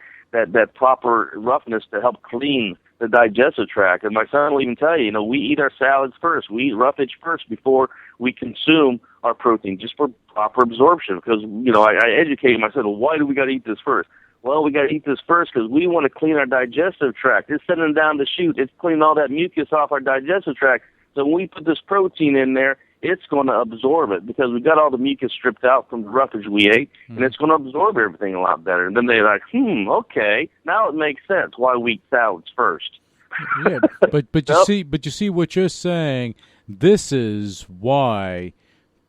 proper roughness to help clean the digestive tract. And my son will even tell you, you know, we eat our salads first. We eat roughage first before we consume our protein, just for proper absorption. Because, you know, I educate him. I said, well, why do we got to eat this first? Well, we got to eat this first because we want to clean our digestive tract. It's sending down the chute. It's cleaning all that mucus off our digestive tract. So when we put this protein in there, it's going to absorb it because we got all the mucus stripped out from the roughage we ate, and it's going to absorb everything a lot better. And then they're like, okay, now it makes sense why we eat salads first.
Yeah, but you see what you're saying. This is why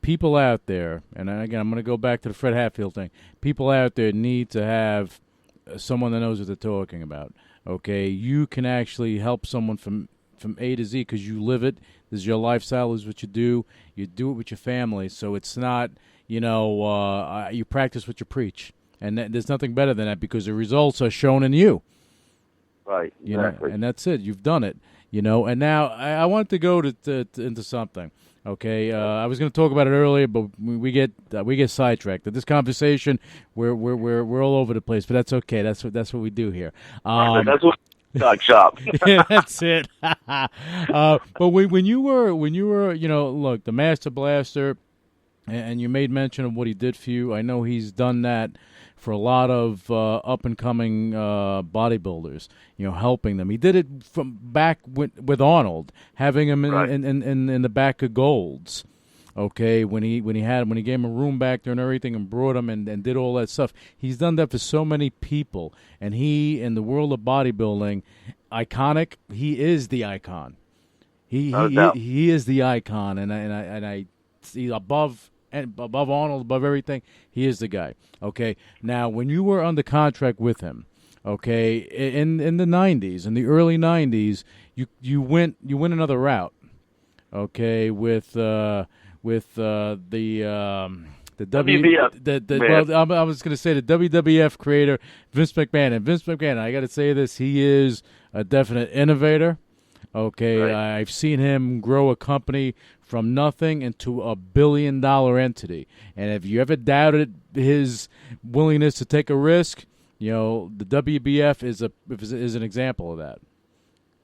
people out there, and again, I'm going to go back to the Fred Hatfield thing. People out there need to have someone that knows what they're talking about. Okay, you can actually help someone from A to Z because you live it. This is your lifestyle. This is what you do. You do it with your family. So it's not, you know, you practice what you preach. And there's nothing better than that because the results are shown in you.
Right,
You know,
exactly.
and that's it. You've done it. You know, and now I want to go into something. Okay, I was going to talk about it earlier, but we get sidetracked. At this conversation, we're all over the place, but that's okay. That's what we do here.
That's what talk shop.
Yeah, that's it. But when you were look, the Master Blaster, and you made mention of what he did for you. I know he's done that for a lot of up and coming bodybuilders. Helping them. He did it from back with Arnold, having him in the back of Golds. Okay, when he gave him a room back there and everything, and brought him and did all that stuff. He's done that for so many people, and he in the world of bodybuilding, iconic. He is the icon. He is the icon, and I see above Arnold, above everything. He is the guy. Okay, now when you were under contract with him, okay, in the '90s, in the early '90s, you went another route. Okay, with the
WWF.
I was going to say the WWF creator Vince McMahon. And Vince McMahon, I got to say this, he is a definite innovator. Okay, right. I've seen him grow a company from nothing into a $1 billion entity. And if you ever doubted his willingness to take a risk, the WBF is an example of that.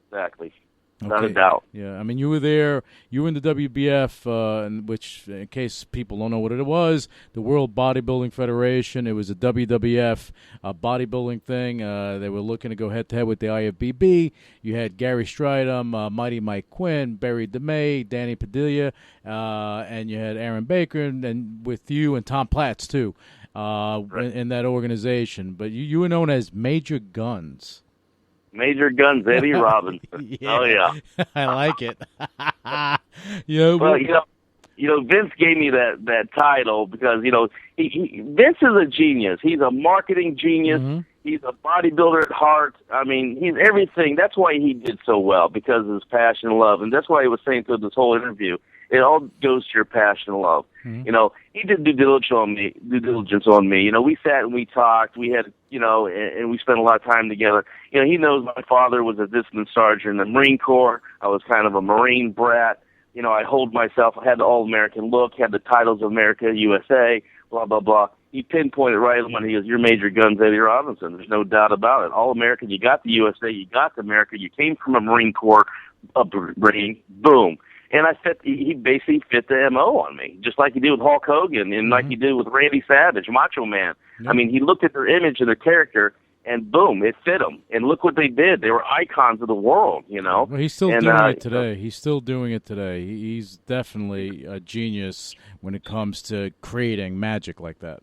Exactly.
Okay.
Not a doubt.
Yeah, I mean, you were there. You were in the WBF, which, in case people don't know what it was, the World Bodybuilding Federation. It was a WWF bodybuilding thing. They were looking to go head-to-head with the IFBB. You had Gary Stridham, Mighty Mike Quinn, Barry DeMay, Danny Padilla, and you had Aaron Baker, and with you and Tom Platz, too, in that organization. But you were known as Major Guns.
Major Guns, Eddie Robinson.
Yeah.
Oh yeah,
I like it.
Well, Vince gave me that title because Vince is a genius. He's a marketing genius. Mm-hmm. He's a bodybuilder at heart. I mean, he's everything. That's why he did so well, because of his passion and love. And that's why he was saying through this whole interview, it all goes to your passion and love. Mm-hmm. He did due diligence on me. We sat and we talked. We had, and we spent a lot of time together. He knows my father was a discipline sergeant in the Marine Corps. I was kind of a Marine brat. I hold myself. I had the all-American look, had the titles of America, USA, blah, blah, blah. He pinpointed right when he goes, "You're Major Guns Eddie Robinson." There's no doubt about it. All-American, you got the USA, you got the America, you came from a Marine Corps upbringing, boom. And he basically fit the MO on me, just like he did with Hulk Hogan and like he did with Randy Savage, Macho Man. Mm-hmm. I mean, he looked at their image and their character, and boom, it fit them. And look what they did. They were icons of the world,
Well, he's still doing it today. He's still doing it today. He's definitely a genius when it comes to creating magic like that.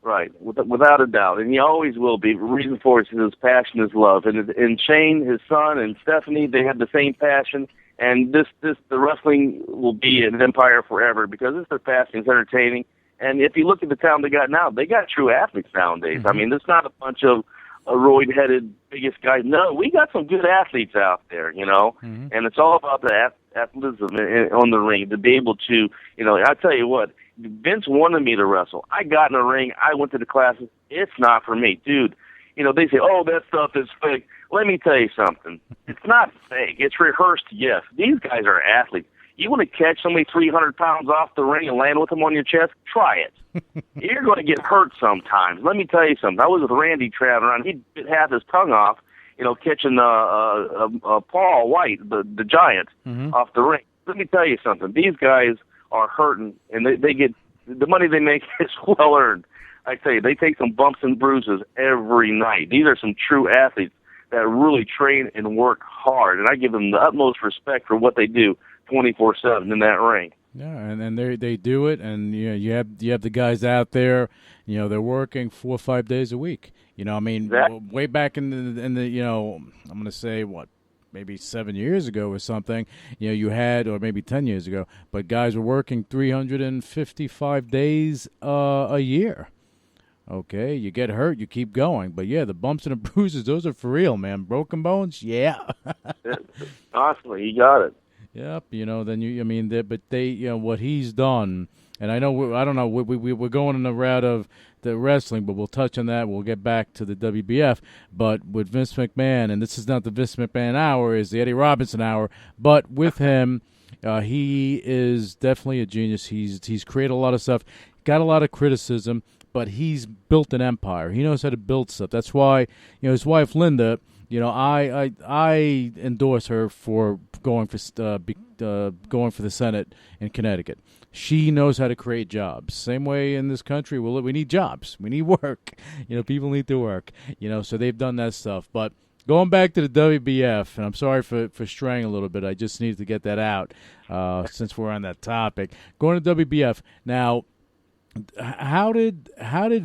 Right, without a doubt. And he always will be. The reason for it is his passion, his love. And Shane, his son, and Stephanie, they have the same passion. And the wrestling will be an empire forever because it's their passion, it's entertaining. And if you look at the talent they got now, they got true athletes nowadays. Mm-hmm. I mean, it's not a bunch of roid-headed biggest guys. No, we got some good athletes out there, Mm-hmm. And it's all about the athleticism on the ring to be able to, I tell you what, Vince wanted me to wrestle. I got in the ring. I went to the classes. It's not for me. Dude, they say, oh, that stuff is fake. Let me tell you something. It's not fake. It's rehearsed, yes. These guys are athletes. You want to catch somebody 300 pounds off the ring and land with them on your chest? Try it. You're going to get hurt sometimes. Let me tell you something. I was with Randy traveling around. He bit half his tongue off, catching Paul White, the giant, off the ring. Let me tell you something. These guys are hurting, and they get the money they make is well earned. I tell you, they take some bumps and bruises every night. These are some true athletes that really train and work hard, and I give them the utmost respect for what they do 24/7 in that ring.
Yeah, and they do it, and you have the guys out there, they're working 4 or 5 days a week. Way back in the I'm going to say maybe 7 years ago or something, you had, or maybe 10 years ago, but guys were working 355 days a year. Okay, you get hurt, you keep going. But, yeah, the bumps and the bruises, those are for real, man. Broken bones, yeah.
Awesome, you got it.
Yep, but what he's done, and I don't know, we're going in the route of the wrestling, but we'll touch on that. We'll get back to the WBF. But with Vince McMahon, and this is not the Vince McMahon hour, it's the Eddie Robinson hour, but with him, he is definitely a genius. He's created a lot of stuff, got a lot of criticism, but he's built an empire. He knows how to build stuff. That's why, his wife Linda, I endorse her for going for the Senate in Connecticut. She knows how to create jobs. Same way in this country, we need jobs. We need work. People need to work. So they've done that stuff. But going back to the WBF, and I'm sorry for straying a little bit. I just needed to get that out since we're on that topic. Going to WBF now. How did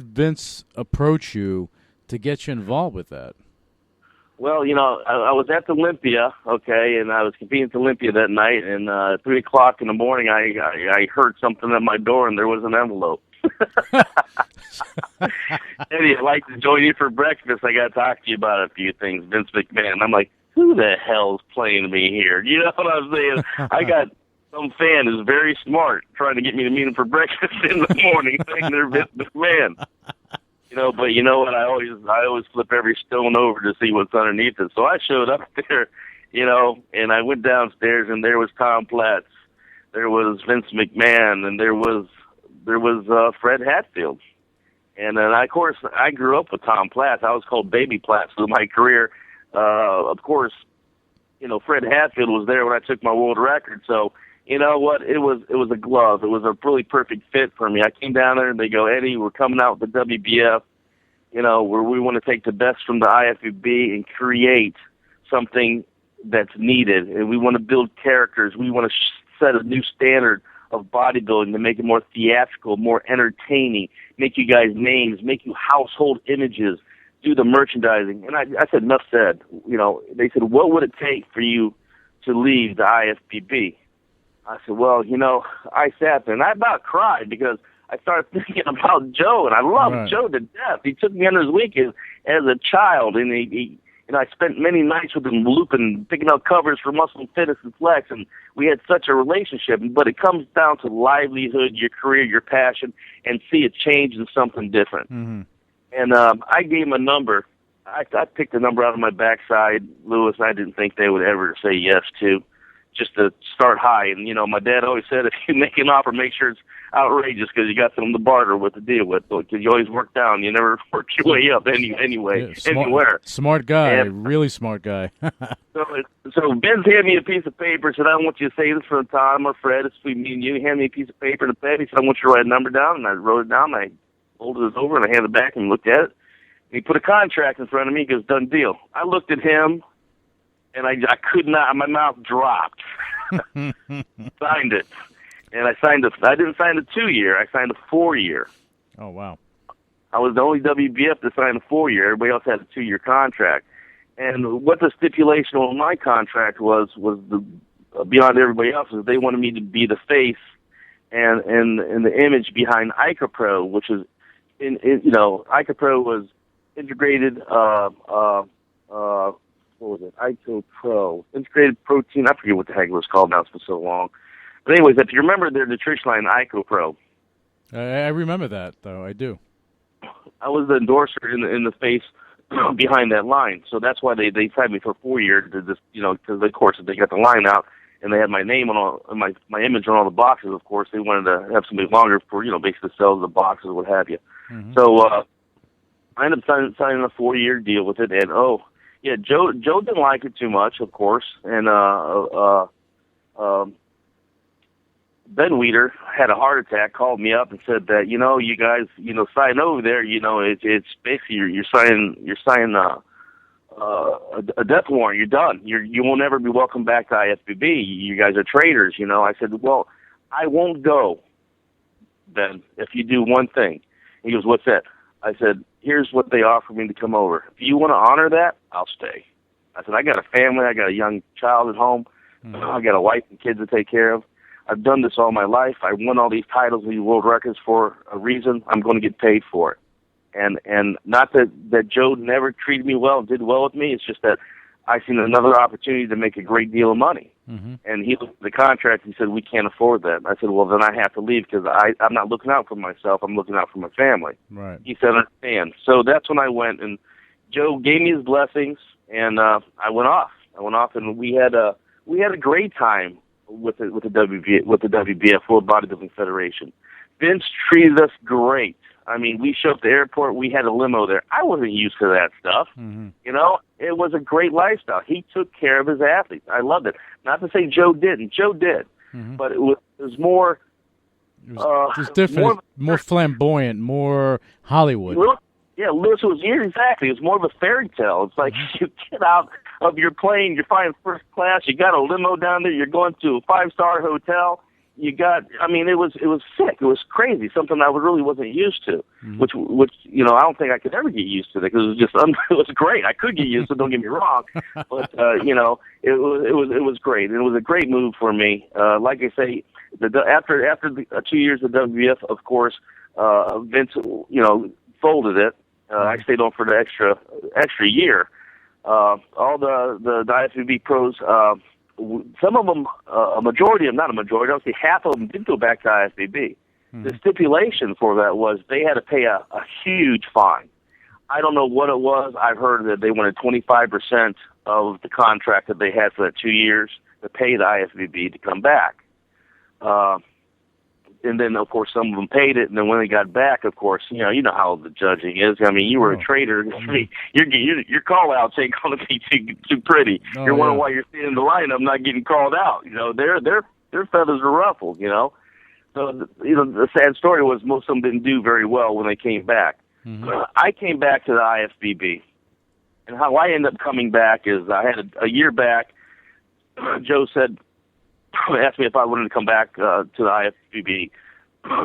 Vince approach you to get you involved with that?
Well, I was at the Olympia, okay, and I was competing at the Olympia that night, and 3 o'clock in the morning, I heard something at my door, and there was an envelope. Eddie, I'd like to join you for breakfast. I got to talk to you about a few things, Vince McMahon. I'm like, who the hell's playing me here? You know what I'm saying? I got some fan who's very smart trying to get me to meet him for breakfast in the morning, thinking they're Vince McMahon. But you know what? I always flip every stone over to see what's underneath it. So I showed up there, and I went downstairs, and there was Tom Platz, there was Vince McMahon, and there was Fred Hatfield. And then, of course, I grew up with Tom Platz. I was called Baby Platz through my career. Of course, Fred Hatfield was there when I took my world record. So, you know what? It was a glove. It was a really perfect fit for me. I came down there, and they go, Eddie, we're coming out with the WBF, where we want to take the best from the IFBB and create something that's needed. And we want to build characters. We want to set a new standard of bodybuilding to make it more theatrical, more entertaining, make you guys names, make you household images, do the merchandising. And I said, enough said. They said, what would it take for you to leave the IFBB? I said, well, I sat there, and I about cried because I started thinking about Joe, and I loved Joe to death. He took me under his wing as a child, and I spent many nights with him looping, picking out covers for Muscle and Fitness and Flex, and we had such a relationship. But it comes down to livelihood, your career, your passion, and see it change into something different. Mm-hmm. And I gave him a number. I picked a number out of my backside, Louis, I didn't think they would ever say yes to, just to start high. And, my dad always said, if you make an offer, make sure it's outrageous because you got something to barter with to deal with. Because you always work down. You never work your way up anyway, anywhere.
Smart guy, really smart guy.
So Vince handed me a piece of paper, said, I don't want you to say this for Tom or Fred. It's between me and you. He handed me a piece of paper and a pen. He said, I want you to write a number down. And I wrote it down. And I folded it over, and I handed it back and looked at it. And he put a contract in front of me. He goes, done deal. I looked at him, and I could not, my mouth dropped. Signed it. And I didn't sign a 2-year, I signed a 4-year.
Oh, wow.
I was the only WBF to sign a 4-year. Everybody else had a 2-year contract. And what the stipulation on my contract was the beyond everybody else, is they wanted me to be the face and the image behind ICOPRO, which is, ICOPRO was integrated, what was it? ICOPRO, integrated protein. I forget what the heck it was called now. It's been so long. But anyways, if you remember their nutrition line, ICOPRO.
I remember that, though. I do.
I was the endorser in the face behind that line. So that's why they signed me for 4 years to just, because of course they got the line out and they had my name on all, my image on all the boxes. Of course, they wanted to have somebody longer for, basically sell the boxes, what have you. Mm-hmm. So I ended up signing a 4-year deal with it. And Joe didn't like it too much, of course, and Ben Weeder had a heart attack, called me up and said that, you guys, sign over there, it's basically you're signing a death warrant. You're done. You won't ever be welcome back to IFBB. You guys are traitors, I said, well, I won't go, Ben, if you do one thing. He goes, what's that? I said, here's what they offered me to come over. If you want to honor that, I'll stay. I said, I got a family. I got a young child at home. Mm-hmm. I got a wife and kids to take care of. I've done this all my life. I won all these titles, these world records for a reason. I'm going to get paid for it. And not that Joe never treated me well and did well with me. It's just that I seen another opportunity to make a great deal of money. And he looked at the contract and he said, we can't afford that. I said, well, then I have to leave because I'm not looking out for myself. I'm looking out for my family.
Right.
He said, understand. So that's when I went, and Joe gave me his blessings, and I went off. And we had a great time with the WBF, World Bodybuilding Federation. Vince treated us great. I mean, we showed up at the airport. We had a limo there. I wasn't used to that stuff. You know, it was a great lifestyle. He took care of his athletes. I loved it. Not to say Joe didn't. Joe did. But it was more...
It was different, more flamboyant, more Hollywood.
Louis was exactly. It was more of a fairy tale. It's like you get out of your plane, you're flying first class, you got a limo down there, you're going to a 5-star hotel. It was sick. It was crazy. Something I really wasn't used to, which I don't think I could ever get used to that because it was just it was great. I could get used to it, don't get me wrong, but it was great. And it was a great move for me. Like I say, after the 2 years of WWF, of course, Vince folded it. I stayed on for the extra year. All the IFBB pros. Some of them, not a majority, I'll say half of them did go back to IFBB. The stipulation for that was they had to pay a huge fine. I don't know what it was. I've heard that they wanted 25% of the contract that they had for that 2 years to pay the IFBB to come back. And then, of course, some of them paid it, and then when they got back, of course, you know how the judging is. I mean, you were a traitor. I mean, your call-outs ain't going to be too pretty. You're wondering why you're sitting in the lineup not getting called out. You know, their feathers are ruffled, you know. So, the sad story was most of them didn't do very well when they came back. I came back to the IFBB, and how I ended up coming back is I had a year back. Joe asked me if I wanted to come back to the IFBB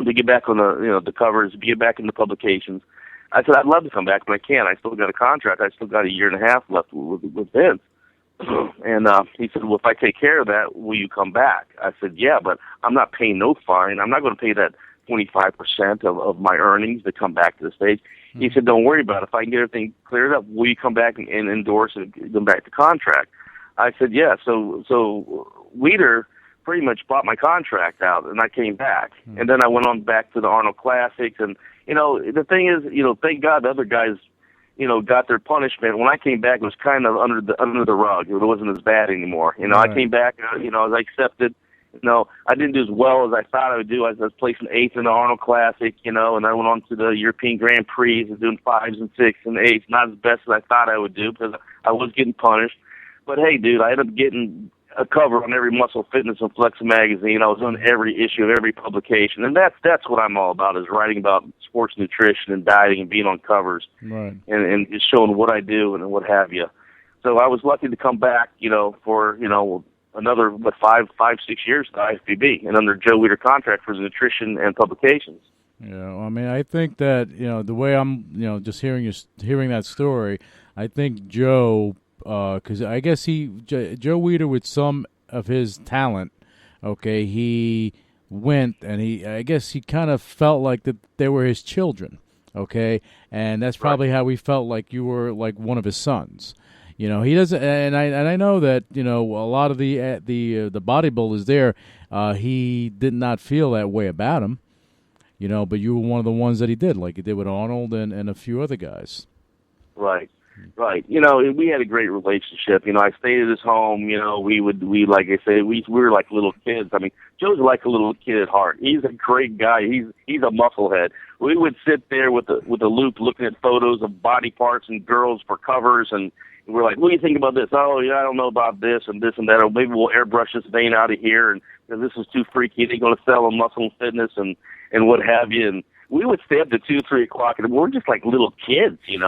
to get back on the covers, get back in the publications. I said I'd love to come back, but I can't. I still got a contract. I still got a year and a half left with Vince. And he said, well, if I take care of that, will you come back? I said, yeah, but I'm not paying no fine. I'm not going to pay that 25% of my earnings to come back to the stage. He said, don't worry about it. If I can get everything cleared up, will you come back and endorse and go back to contract? I said, yeah. So Weeder pretty much bought my contract out, and I came back. And then I went on back to the Arnold Classics. And, the thing is, thank God the other guys, got their punishment. When I came back, it was kind of under the rug. It wasn't as bad anymore. I came back, I was accepted. I didn't do as well as I thought I would do. I was placing 8th in the Arnold Classic, and I went on to the European Grand Prix, doing 5s and 6s and 8s. Not as best as I thought I would do because I was getting punished. But hey, dude, I ended up getting a cover on every Muscle Fitness and Flex magazine. I was on every issue of every publication, and that's what I'm all about, is writing about sports nutrition and dieting and being on covers,
right?
And just showing what I do and what have you. So I was lucky to come back, for another 6 years to IFBB and under Joe Weeder contract for his nutrition and publications.
Yeah, I mean, I think that the way I'm, just hearing that story, I think Joe. Because I guess Joe Weeder, with some of his talent, okay, he went and I guess he kind of felt like that they were his children, okay, and that's probably how he felt like you were like one of his sons. He doesn't, and I know that a lot of the bodybuilders there, he did not feel that way about him, but you were one of the ones that he did, like he did with Arnold and a few other guys.
Right. Right. We had a great relationship. I stayed at his home. We like I say, we were like little kids. I mean, Joe's like a little kid at heart. He's a great guy. He's a musclehead. We would sit there with a loop looking at photos of body parts and girls for covers, and we're like, what do you think about this? Oh, yeah, I don't know about this and this and that. Or maybe we'll airbrush this vein out of here, and this is too freaky. It ain't going to sell on Muscle and Fitness and what have you. And we would stay up to 2, 3 o'clock, and we're just like little kids, and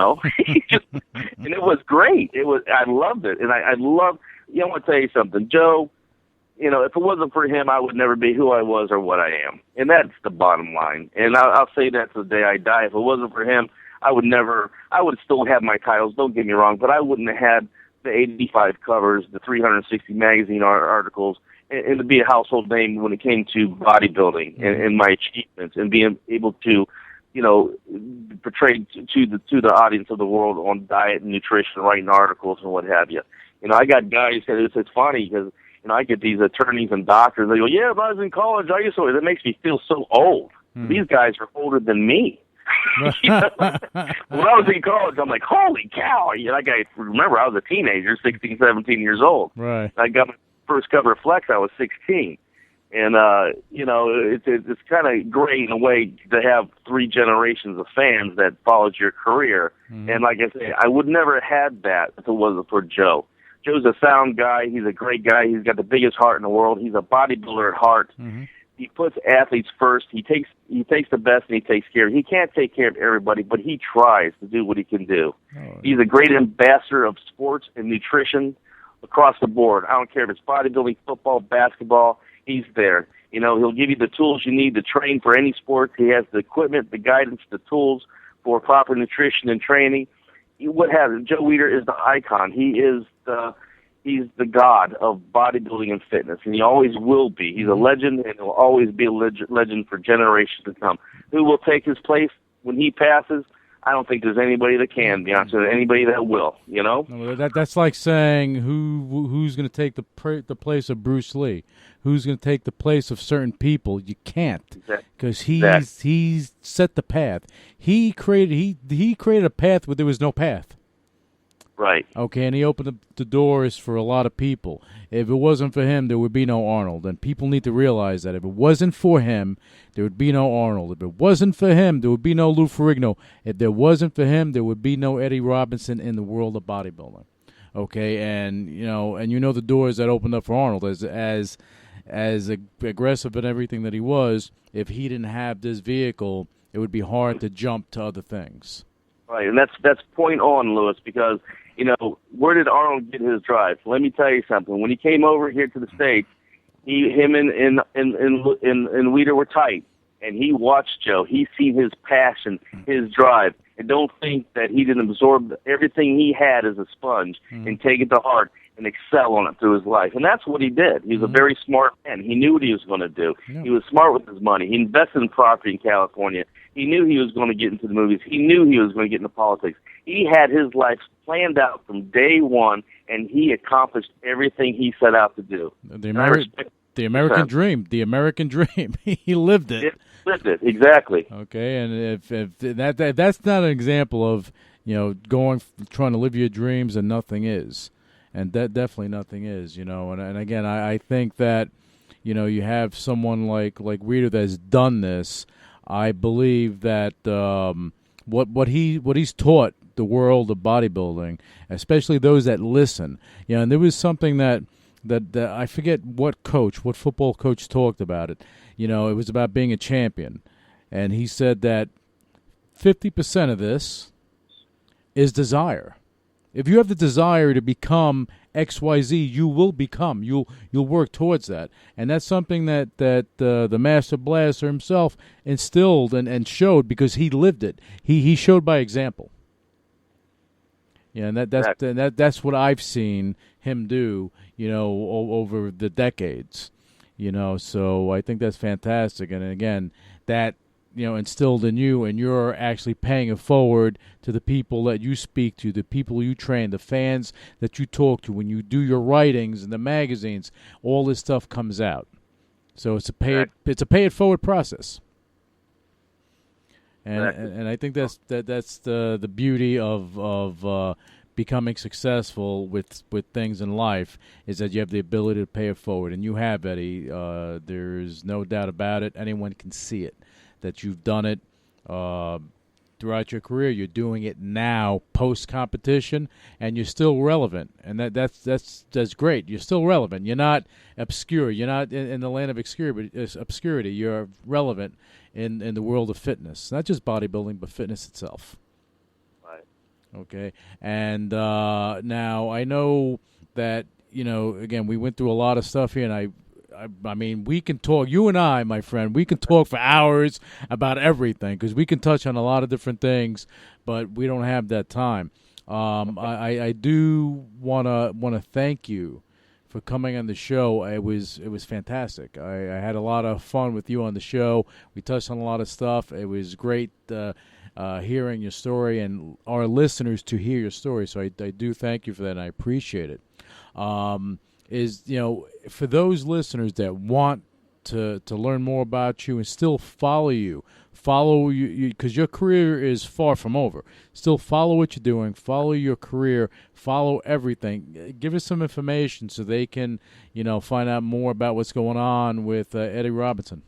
it was great. I loved it, and I love. I want to tell you something, Joe. If it wasn't for him, I would never be who I was or what I am, and that's the bottom line. And I'll say that to the day I die. If it wasn't for him, I would still have my titles. Don't get me wrong, but I wouldn't have had the 85 covers, the 360 magazine articles. And to be a household name when it came to bodybuilding and my achievements and being able to, portray to the audience of the world on diet and nutrition, writing articles and what have you. I got guys. It's funny because I get these attorneys and doctors. They go, "Yeah, if I was in college, I used to." That makes me feel so old. These guys are older than me. You know? When I was in college, I'm like, "Holy cow!" Like I remember, I was a teenager, 16, 17 years old.
Right.
I got my first cover of Flex. I was 16. And, it's kind of great in a way to have 3 generations of fans that followed your career. And like I say, I would never have had that if it wasn't for Joe. Joe's a sound guy. He's a great guy. He's got the biggest heart in the world. He's a bodybuilder at heart. He puts athletes first. He takes the best and he takes care of. He can't take care of everybody, but he tries to do what he can do. He's a great ambassador of sports and nutrition across the board. I don't care if it's bodybuilding, football, basketball. He's there. He'll give you the tools you need to train for any sport. He has the equipment, the guidance, the tools for proper nutrition and training. What have it? Joe Weider is the icon. He's the god of bodybuilding and fitness, and he always will be. He's a legend, and he'll always be a legend for generations to come. Who will take his place when he passes? I don't think there's anybody that can, to be honest with you. Anybody that will,
No, that's like saying who's going to take the place of Bruce Lee? Who's going to take the place of certain people? You can't, because he's set the path. He created a path where there was no path.
Right.
Okay, and he opened the doors for a lot of people. If it wasn't for him, there would be no Arnold. And people need to realize that if it wasn't for him, there would be no Arnold. If it wasn't for him, there would be no Lou Ferrigno. If there wasn't for him, there would be no Eddie Robinson in the world of bodybuilding. Okay, and the doors that opened up for Arnold as aggressive and everything that he was. If he didn't have this vehicle, it would be hard to jump to other things.
Right, and that's point on, Louis, because where did Arnold get his drive? Let me tell you something. When he came over here to the States, him and Weider were tight, and he watched Joe. He seen his passion, his drive, and don't think that he didn't absorb everything he had as a sponge and take it to heart and excel on it through his life. And that's what he did. He was a very smart man. He knew what he was going to do. Yeah. He was smart with his money. He invested in property in California. He knew he was going to get into the movies. He knew he was going to get into politics. He had his life planned out from day one, and he accomplished everything he set out to do.
The American dream. The American dream. He lived it.
He lived it, exactly.
Okay, and if that's not an example of trying to live your dreams and nothing is, and that definitely nothing is, and again I think that you have someone like Weider that's done this. I believe that what he's taught the world of bodybuilding, especially those that listen, and there was something that I forget what football coach talked about it. It was about being a champion, and he said that 50% of this is desire. If you have the desire to become XYZ, you will become. You'll work towards that, and that's something that the Master Blaster himself instilled and showed because he lived it. He showed by example. Yeah, and that's what I've seen him do. Over the decades. So I think that's fantastic, and again, that instilled in you, and you're actually paying it forward to the people that you speak to, the people you train, the fans that you talk to. When you do your writings in the magazines, all this stuff comes out. So it's a pay it forward process. And I think that's the beauty of becoming successful with things in life, is that you have the ability to pay it forward, and you have, Eddie. There's no doubt about it. Anyone can see it, that you've done it throughout your career. You're doing it now, post-competition, and you're still relevant. And that's great. You're still relevant. You're not obscure. You're not in the land of obscurity. You're relevant in the world of fitness, not just bodybuilding, but fitness itself.
Right.
Okay. And now I know that, again, we went through a lot of stuff here, and I mean, we can talk, you and I, my friend, we can talk for hours about everything, because we can touch on a lot of different things, but we don't have that time. I do want to thank you for coming on the show. It was fantastic. I had a lot of fun with you on the show. We touched on a lot of stuff. It was great hearing your story, and our listeners to hear your story. So I do thank you for that, and I appreciate it. is, for those listeners that want to learn more about you and still follow you because your career is far from over. Still follow what you're doing, follow your career, follow everything. Give us some information so they can, find out more about what's going on with Eddie Robinson.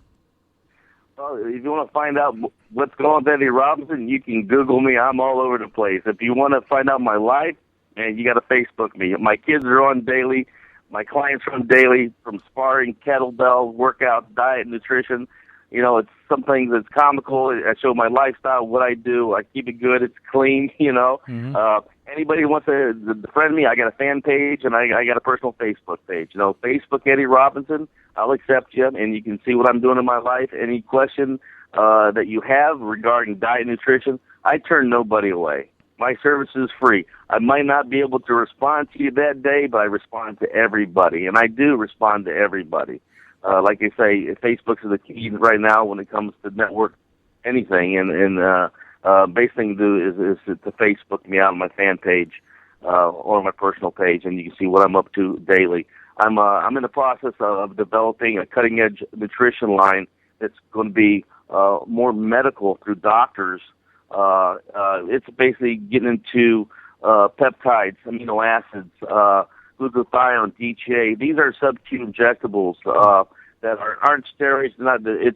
Well, if you want to find out what's going on with Eddie Robinson, you can Google me. I'm all over the place. If you want to find out my life, man, you got to Facebook me. My kids are on daily. My clients are on daily, from sparring, kettlebell, workout, diet, nutrition. It's something that's comical. I show my lifestyle, what I do. I keep it good. It's clean, Anybody who wants to friend me, I got a fan page, and I got a personal Facebook page. Facebook Eddie Robinson. I'll accept you, and you can see what I'm doing in my life. Any question that you have regarding diet and nutrition, I turn nobody away. My service is free. I might not be able to respond to you that day, but I respond to everybody, and I do respond to everybody. Like I say, Facebook is the key right now when it comes to network anything, and basic thing to do is to Facebook me out on my fan page or my personal page, and you can see what I'm up to daily. I'm in the process of developing a cutting-edge nutrition line that's going to be more medical through doctors. It's basically getting into peptides, amino acids, glutathione, DHA. These are sub-Q injectables that aren't steroids.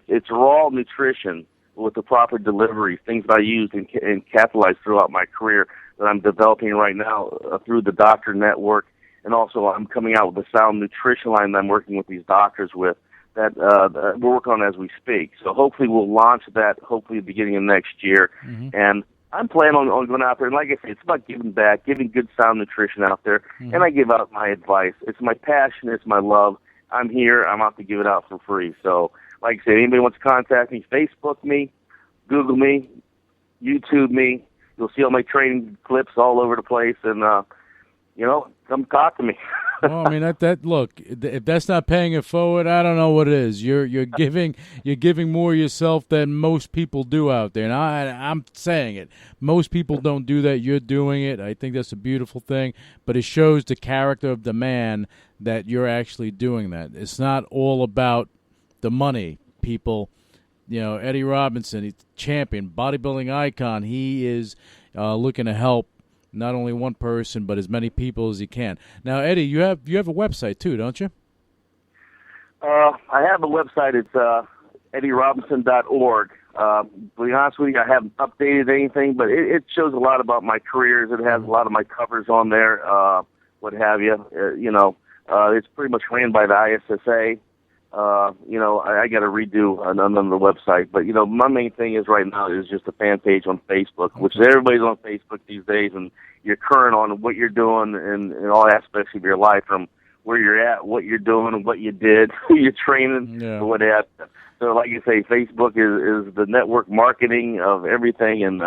It's raw nutrition with the proper delivery, things that I used and capitalized throughout my career that I'm developing right now through the doctor network. And also I'm coming out with a sound nutrition line that I'm working with these doctors with that we're working on as we speak. So hopefully we'll launch that hopefully at the beginning of next year. Mm-hmm. And I'm planning on going out there, and like I say, it's about giving back, giving good sound nutrition out there, and I give out my advice. It's my passion, it's my love. I'm here, I'm out to give it out for free. So, like I say, anybody wants to contact me, Facebook me, Google me, YouTube me. You'll see all my training clips all over the place, and, come talk to me.
Well, I mean look, if that's not paying it forward, I don't know what it is. You're giving more yourself than most people do out there, and I'm saying it. Most people don't do that. You're doing it. I think that's a beautiful thing, but it shows the character of the man that you're actually doing that. It's not all about the money, people. Eddie Robinson, he's champion, bodybuilding icon. He is looking to help not only one person, but as many people as he can. Now, Eddie, you have a website too, don't you?
I have a website. It's eddierobinson.org. To be honest with you, I haven't updated anything, but it shows a lot about my careers. It has a lot of my covers on there, what have you. It's pretty much ran by the ISSA. I got to redo another website, but my main thing is right now is just a fan page on Facebook, which everybody's on Facebook these days, and you're current on what you're doing in all aspects of your life, from where you're at, what you're doing, and what you did, who you're training, and what have you. So, like you say, Facebook is the network marketing of everything, and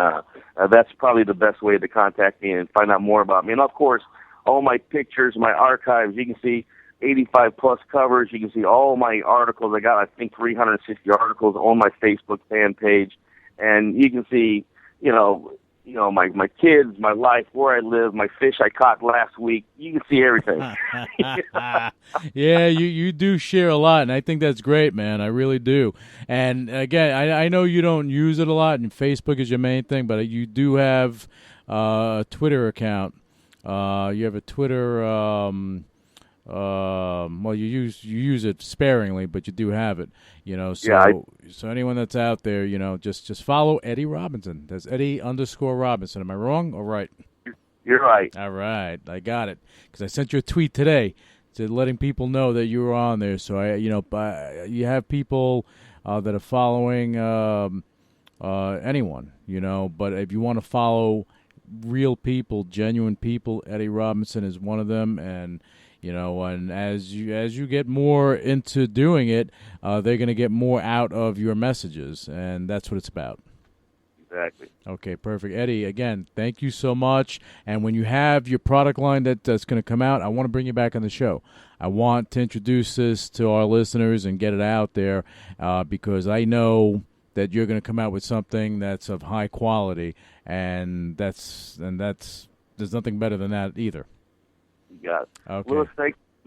that's probably the best way to contact me and find out more about me. And of course, all my pictures, my archives, you can see 85-plus covers. You can see all my articles. I got, I think, 360 articles on my Facebook fan page. And you can see, my kids, my life, where I live, my fish I caught last week. You can see everything.
Yeah, you do share a lot, and I think that's great, man. I really do. And, again, I know you don't use it a lot, and Facebook is your main thing, but you do have a Twitter account. You have a Twitter... well, you use it sparingly, but you do have it, so anyone that's out there, just follow Eddie Robinson. That's Eddie_Robinson. Am I wrong or right?
You're right.
All right. I got it. Because I sent you a tweet today to letting people know that you were on there. So you have people that are following anyone, but if you want to follow real people, genuine people, Eddie Robinson is one of them. And and as you get more into doing it, they're going to get more out of your messages, and that's what it's about.
Exactly.
Okay, perfect. Eddie, again, thank you so much. And when you have your product line that's going to come out, I want to bring you back on the show. I want to introduce this to our listeners and get it out there because I know that you're going to come out with something that's of high quality, and there's nothing better than that either.
You got it.
Okay.
Louis,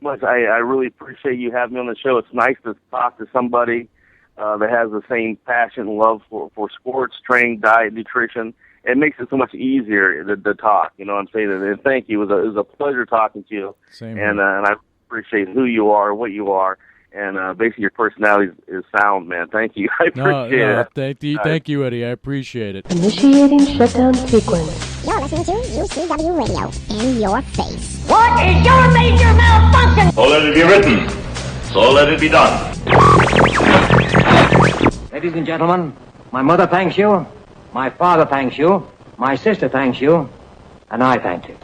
much. I really appreciate you having me on the show. It's nice to talk to somebody that has the same passion and love for sports, training, diet, nutrition. It makes it so much easier to talk. You know what I'm saying? And thank you. It was a pleasure talking to you.
Same
and I appreciate who you are, what you are, and basically your personality is sound, man. Thank you. I appreciate it.
Thank you, Eddie. I appreciate it.
Initiating shutdown sequence.
You're listening to UCW Radio. In your face.
What is your major malfunction?
So let it be written. So let it be done.
Ladies and gentlemen, my mother thanks you, my father thanks you, my sister thanks you, and I thank you.